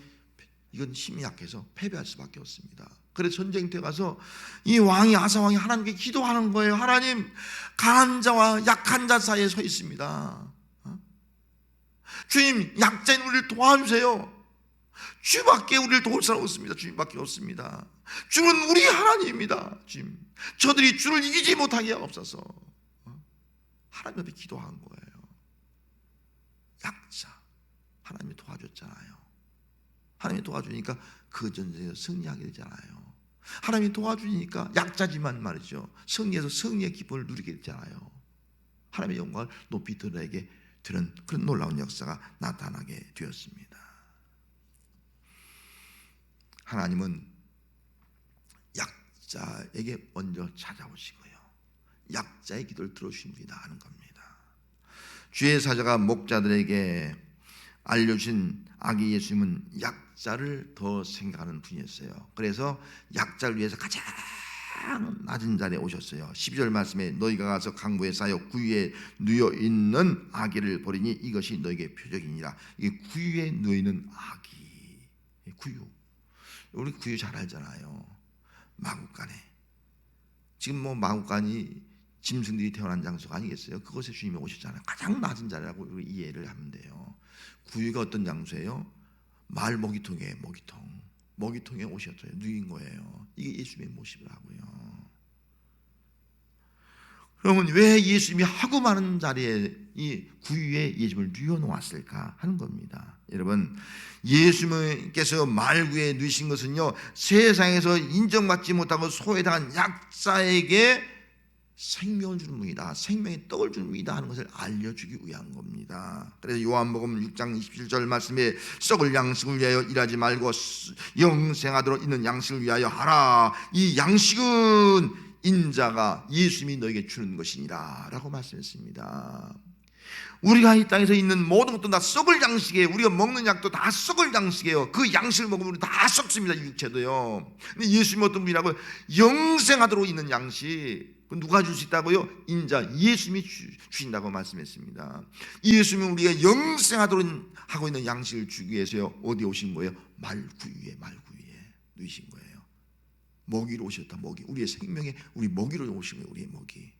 이건 힘이 약해서 패배할 수밖에 없습니다. 그래서 전쟁터에 가서 이 왕이, 아사 왕이 하나님께 기도하는 거예요. 하나님, 강한 자와 약한 자 사이에 서 있습니다. 주님, 약자인 우리를 도와주세요. 주밖에 우리를 도울 사람 없습니다. 주님밖에 없습니다. 주는 우리 하나님입니다. 주님, 저들이 주를 이기지 못하게 하옵소서. 하나님 앞에 기도한 거예요. 약자, 하나님이 도와줬잖아요. 하나님이 도와주니까 그 전쟁에서 승리하게 되잖아요. 하나님이 도와주니까 약자지만 말이죠, 승리해서 승리의 기쁨을 누리게 되잖아요. 하나님의 영광을 높이 드러내게 되는 그런 놀라운 역사가 나타나게 되었습니다. 하나님은 약자에게 먼저 찾아오시고요, 약자의 기도를 들어주십니다 하는 겁니다. 주의 사자가 목자들에게 알려주신 아기 예수님은 약자를 더 생각하는 분이었어요. 그래서 약자를 위해서 가장 낮은 자리에 오셨어요. 12절 말씀에 너희가 가서 강보에 쌓여 구유에 누워 있는 아기를 보리니 이것이 너에게 표적이니라. 이게 구유에 누워 있는 아기, 구유, 우리 구유 잘 알잖아요. 마국간에, 지금 뭐 마국간이 짐승들이 태어난 장소가 아니겠어요? 그곳에 주님이 오셨잖아요. 가장 낮은 자리라고 우리 이해를 하면 돼요. 구유가 어떤 장소예요? 마을 먹이통에 오셨어요. 누인 거예요. 이게 예수님의 모습이라고요. 그러면 왜 예수님이 하고 많은 자리에 이 구유에 예수님을 누워놓았을까 하는 겁니다. 여러분, 예수님께서 말구에 누이신 것은요, 세상에서 인정받지 못하고 소외당한 약자에게 생명을 주는 분이다, 생명의 떡을 주는 분이다 하는 것을 알려주기 위한 겁니다. 그래서 요한복음 6장 27절 말씀에 썩을 양식을 위하여 일하지 말고 영생하도록 있는 양식을 위하여 하라. 이 양식은 인자가 예수님이 너에게 주는 것이니라 라고 말씀했습니다. 우리가 이 땅에서 있는 모든 것도 다 썩을 양식이에요. 우리가 먹는 약도 다 썩을 양식이에요. 그 양식을 먹으면 우리 다 썩습니다. 육체도요. 근데 예수님이 어떤 분이라고요? 영생하도록 있는 양식. 누가 줄 수 있다고요? 인자 예수님이 주신다고 말씀했습니다. 예수님은 우리가 영생하도록 하고 있는 양식을 주기 위해서요, 어디에 오신 거예요? 말구 위에 누이신 거예요. 먹이로 오셨다. 먹이, 우리의 생명에 우리 먹이로 오신 거예요. 우리의 먹이.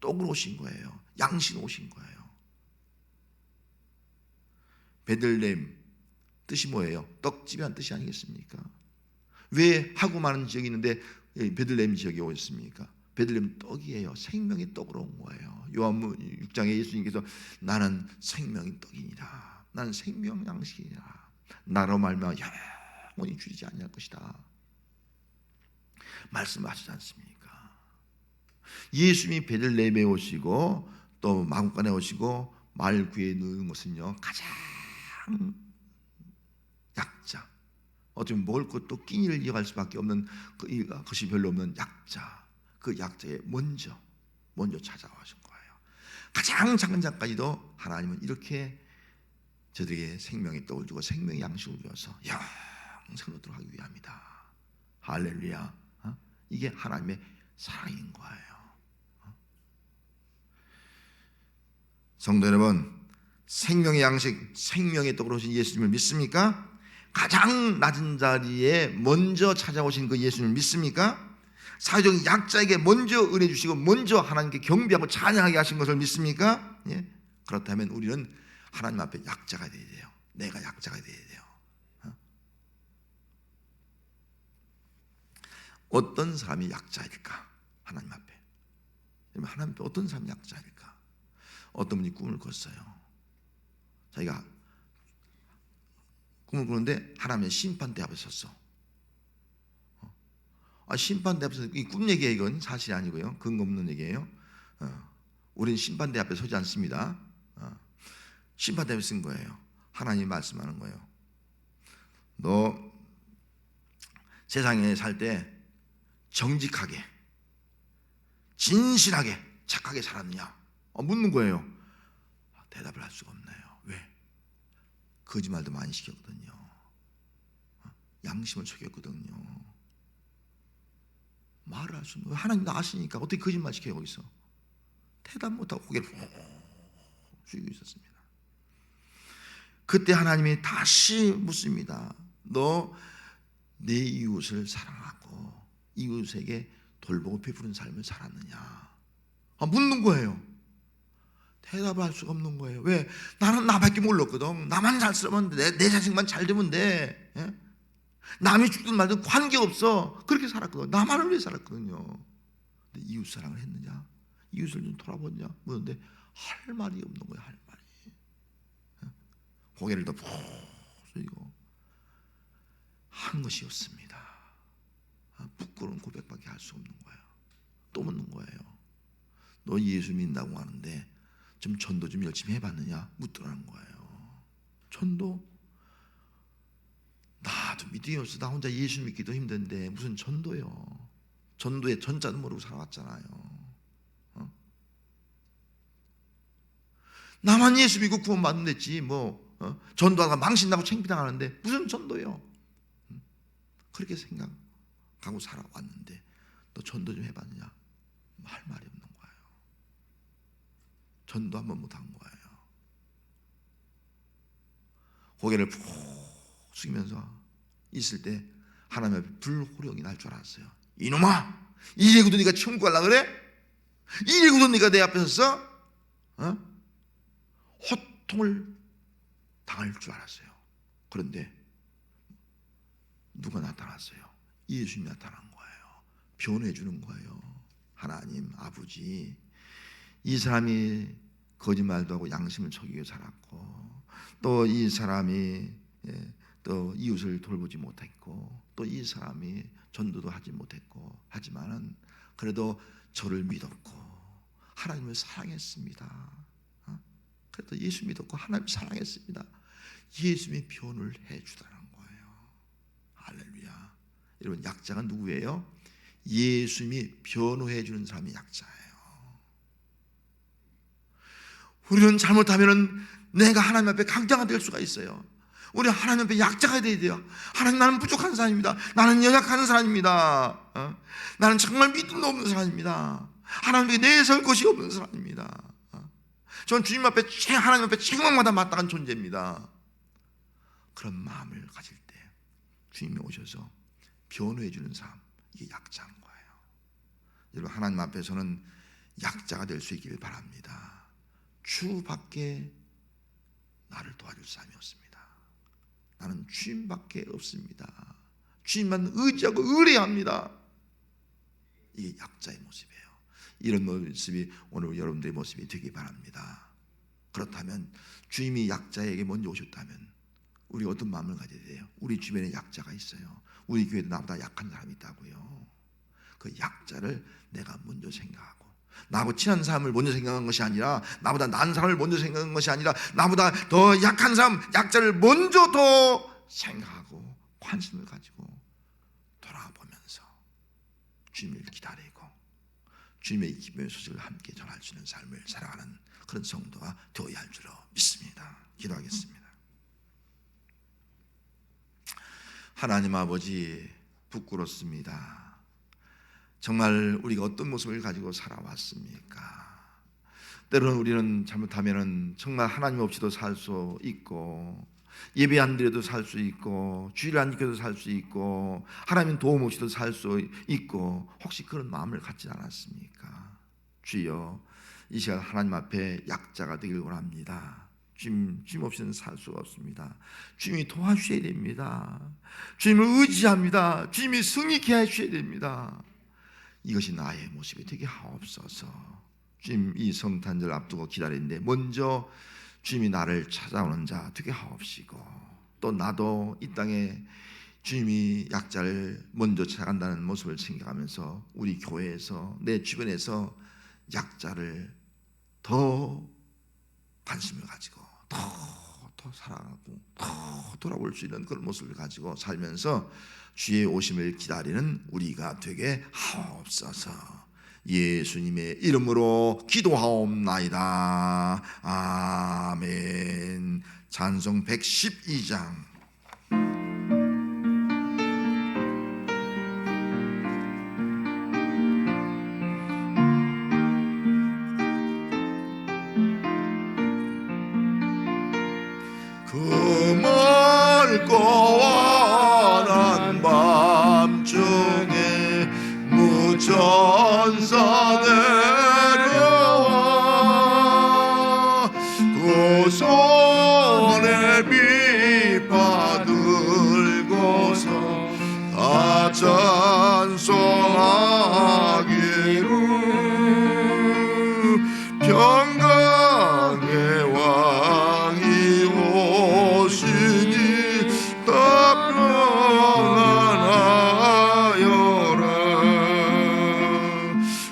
떡으로 오신 거예요. 양식으로 오신 거예요. 베들레헴 뜻이 뭐예요? 떡집이란 뜻이 아니겠습니까? 왜 하고 많은 지역이 있는데 베들레헴 지역에 오셨습니까? 베들레헴 떡이에요. 생명의 떡으로 온 거예요. 요한복음 6장에 예수님께서 나는 생명의 떡이니라, 나는 생명 양식이니라, 나로 말미암아 영원히 줄이지 아니할 것이다 말씀하시지 않습니까? 예수님이 베들레헴에 오시고 또 마구간에 오시고 말구에 누운 것은요, 가장 약자, 어쩌면 먹을 것도 끼니를 이어갈 수밖에 없는 것이 별로 없는 약자, 그 약자에 먼저 찾아오신 거예요. 가장 작은 자까지도 하나님은 이렇게 저들에게 생명의 떡을 주고 생명의 양식을 주어서 영생으로 들어가기 위함이다. 할렐루야. 이게 하나님의 사랑인 거예요. 성도 여러분, 생명의 양식, 생명의 떡으로 오신 예수님을 믿습니까? 가장 낮은 자리에 먼저 찾아오신 그 예수님을 믿습니까? 사회적 약자에게 먼저 은혜 주시고 먼저 하나님께 경배하고 찬양하게 하신 것을 믿습니까? 예? 그렇다면 우리는 하나님 앞에 약자가 되어야 돼요. 내가 약자가 되어야 돼요. 어떤 사람이 약자일까? 하나님 앞에. 하나님 앞에 어떤 사람이 약자일까? 어떤 분이 꿈을 꿨어요. 자기가 꿈을 꾸는데 하나님의 심판대 앞에 섰어. 심판대 앞에서, 이 꿈 얘기예요. 이건 사실이 아니고요, 근거 없는 얘기예요. 우리는 심판대 앞에 서지 않습니다. 심판대 앞에 쓴 거예요. 하나님이 말씀하는 거예요. 너 세상에 살 때 정직하게, 진실하게, 착하게 살았느냐? 묻는 거예요. 대답을 할 수가 없네요. 왜? 거짓말도 많이 시켰거든요. 양심을 속였거든요. 말을 할 수 없는 거예요. 하나님 아시니까 어떻게 거짓말 시켜요? 거기서 대답 못하고 고개를 푹 숙이고 있었습니다. 그때 하나님이 다시 묻습니다. 너 내 이웃을 사랑하고 이웃에게 돌보고 베푸는 삶을 살았느냐? 묻는 거예요. 대답을 할 수가 없는 거예요. 왜? 나는 나밖에 몰랐거든. 나만 잘 살면 돼. 내 자식만 잘 되면 돼. 예? 남이 죽든 말든 관계없어. 그렇게 살았거든. 나만을 위해 살았거든요. 근데 이웃 사랑을 했느냐? 이웃을 좀 돌아보냐? 묻는데 할 말이 없는 거예요. 할 말이. 예? 고개를 더 푹 숙이고 한 것이 없습니다. 부끄러운 고백밖에 할 수 없는 거예요. 또 묻는 거예요. 너 예수 믿는다고 하는데 좀 전도 좀 열심히 해봤느냐? 묻더라는 거예요. 전도? 나도 믿음이 없어. 나 혼자 예수 믿기도 힘든데 무슨 전도요? 전도의 전자도 모르고 살아왔잖아요. 나만 예수 믿고 구원 받으면 됐지 전도하다가 망신나고 창피당하는데 무슨 전도요? 그렇게 생각하고 살아왔는데 너 전도 좀 해봤느냐? 할 말이 없는 거예요. 전도 한번 못한 거예요. 고개를 푹 숙이면서 있을 때 하나님 앞에 불호령이 날 줄 알았어요. 이놈아, 이래고도 네가 천국 가려고 그래? 이래고도 네가 내 앞에 서서 호통을 당할 줄 알았어요. 그런데 누가 나타났어요? 예수님이 나타난 거예요. 변호해 주는 거예요. 하나님 아버지, 이 사람이 거짓말도 하고 양심을 속이고 살았고, 또 이 사람이 또 이웃을 돌보지 못했고, 또 이 사람이 전도도 하지 못했고, 하지만은 그래도 저를 믿었고 하나님을 사랑했습니다. 그래도 예수 믿었고 하나님을 사랑했습니다. 예수님이 변호를 해주다는 거예요. 할렐루야. 여러분, 약자가 누구예요? 예수님이 변호해 주는 사람이 약자예요. 우리는 잘못하면 내가 하나님 앞에 강자가 될 수가 있어요. 우리 하나님 앞에 약자가 돼야 돼요. 하나님, 나는 부족한 사람입니다. 나는 연약한 사람입니다. 나는 정말 믿음도 없는 사람입니다. 하나님께 내설 것이 없는 사람입니다. 전 주님 앞에 하나님 앞에 책망마다 마땅한 존재입니다. 그런 마음을 가질 때 주님이 오셔서 변호해 주는 삶, 이게 약자인 거예요. 여러분, 하나님 앞에서는 약자가 될 수 있기를 바랍니다. 주밖에 나를 도와줄 사람이 없습니다. 나는 주님밖에 없습니다. 주님만 의지하고 의뢰해야 합니다. 이게 약자의 모습이에요. 이런 모습이 오늘 여러분들의 모습이 되기 바랍니다. 그렇다면 주님이 약자에게 먼저 오셨다면 우리 어떤 마음을 가져야 돼요? 우리 주변에 약자가 있어요. 우리 교회도 나보다 약한 사람이 있다고요. 그 약자를 내가 먼저 생각하고, 나하고 친한 사람을 먼저 생각한 것이 아니라, 나보다 나은 사람을 먼저 생각한 것이 아니라, 나보다 더 약한 사람, 약자를 먼저 더 생각하고 관심을 가지고 돌아보면서 주님을 기다리고 주님의 기쁨의 소식을 함께 전할 수 있는 삶을 살아가는 그런 성도가 되어야 할 줄로 믿습니다. 기도하겠습니다. 하나님 아버지, 부끄럽습니다. 정말 우리가 어떤 모습을 가지고 살아왔습니까? 때로는 우리는 잘못하면 정말 하나님 없이도 살 수 있고, 예배 안 드려도 살 수 있고, 주일 안 지켜도 살 수 있고, 하나님 도움 없이도 살 수 있고, 혹시 그런 마음을 갖지 않았습니까? 주여, 이 시간 하나님 앞에 약자가 되길 원합니다. 주님 없이는 살 수가 없습니다. 주님이 도와주셔야 됩니다. 주님을 의지합니다. 주님이 승리케 하셔야 됩니다. 이것이 나의 모습이 되게 하옵소서. 주님, 이 성탄절 앞두고 기다리는데 먼저 주님이 나를 찾아오는 자 되게 하옵시고, 또 나도 이 땅에 주님이 약자를 먼저 찾아간다는 모습을 생각하면서 우리 교회에서, 내 주변에서 약자를 더 관심을 가지고 더 사랑하고 더 돌아볼 수 있는 그런 모습을 가지고 살면서 주의 오심을 기다리는 우리가 되게 하옵소서. 예수님의 이름으로 기도하옵나이다. 아멘. 찬송 112장. 고원한 밤중에 무천사 내려와 그 손에 비파 들고서 다 찬송하기를 평강의 왕이 오시니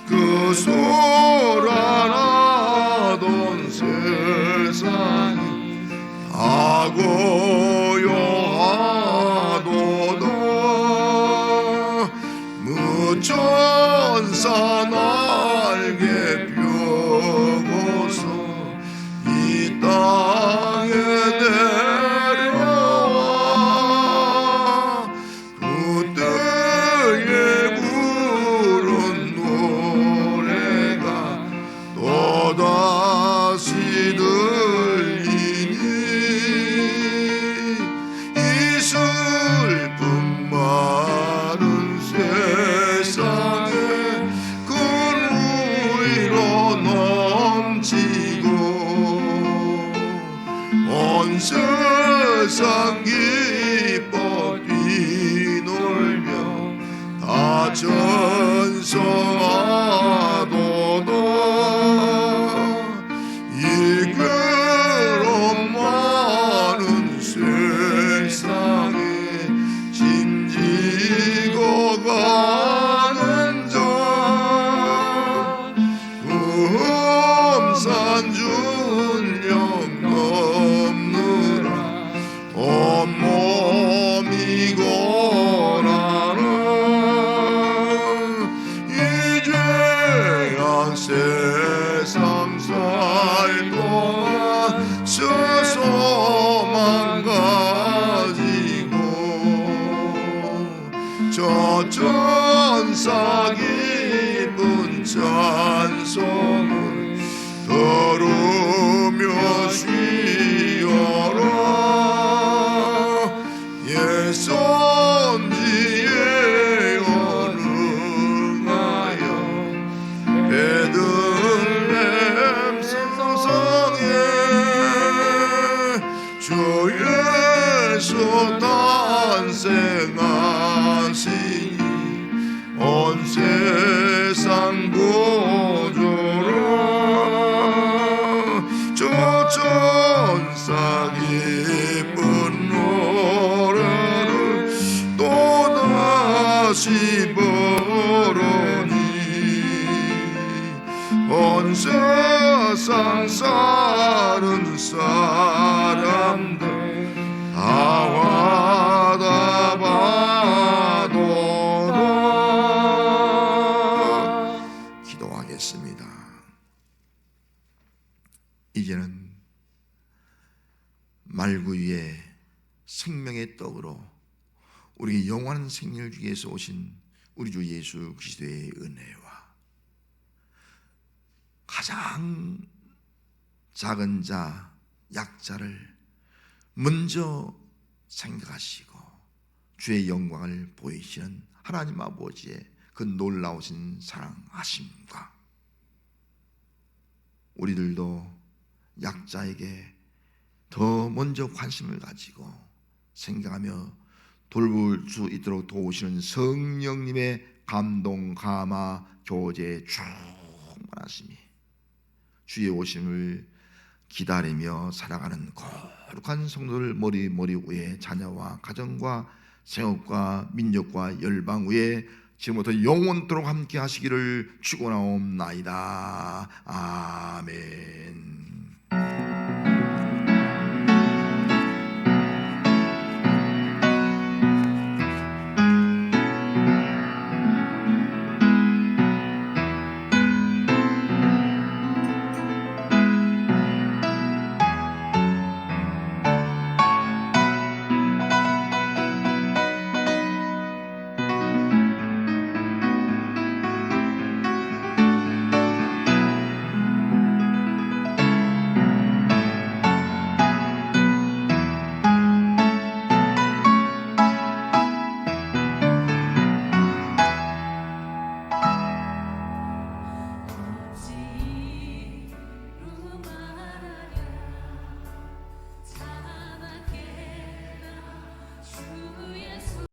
그 소란하던 세상이 다 고요하도다. 무천사 날개 펴고서 이 땅에 내려와 그때에 부른 노래가 또다시 들리니 이 슬픔 많은 세상에 그 위로 넘치고 온 세상 기뻐 뛰놀며 다 전성하리. 감사 기쁜 찬송을 들으며 쉬어라. 예선지에 언능하여 베들레헴 성성에 주 예수 탄생하시니 온 세상 구주라. 저 천사 기쁜 노래를 또다시 부르니 온 세상 사는 사람들 아와다 바도다. 기도하겠습니다. 이제는 말구 위에 생명의 떡으로 우리 영원한 생명을 주기 위해서 오신 우리 주 예수 그리스도의 은혜와 가장 작은 자, 약자를 먼저 생각하시고 주의 영광을 보이시는 하나님 아버지의 그 놀라우신 사랑하심과 우리들도 약자에게 더 먼저 관심을 가지고 생각하며 돌볼 수 있도록 도우시는 성령님의 감동, 감화, 교제 충만하심이 주의 오심을 기다리며 살아가는 거룩한 성도들 머리 위에 자녀와 가정과 생업과 민족과 열방 위에 지금부터 영원토록 함께 하시기를 축원하옵나이다. 아멘.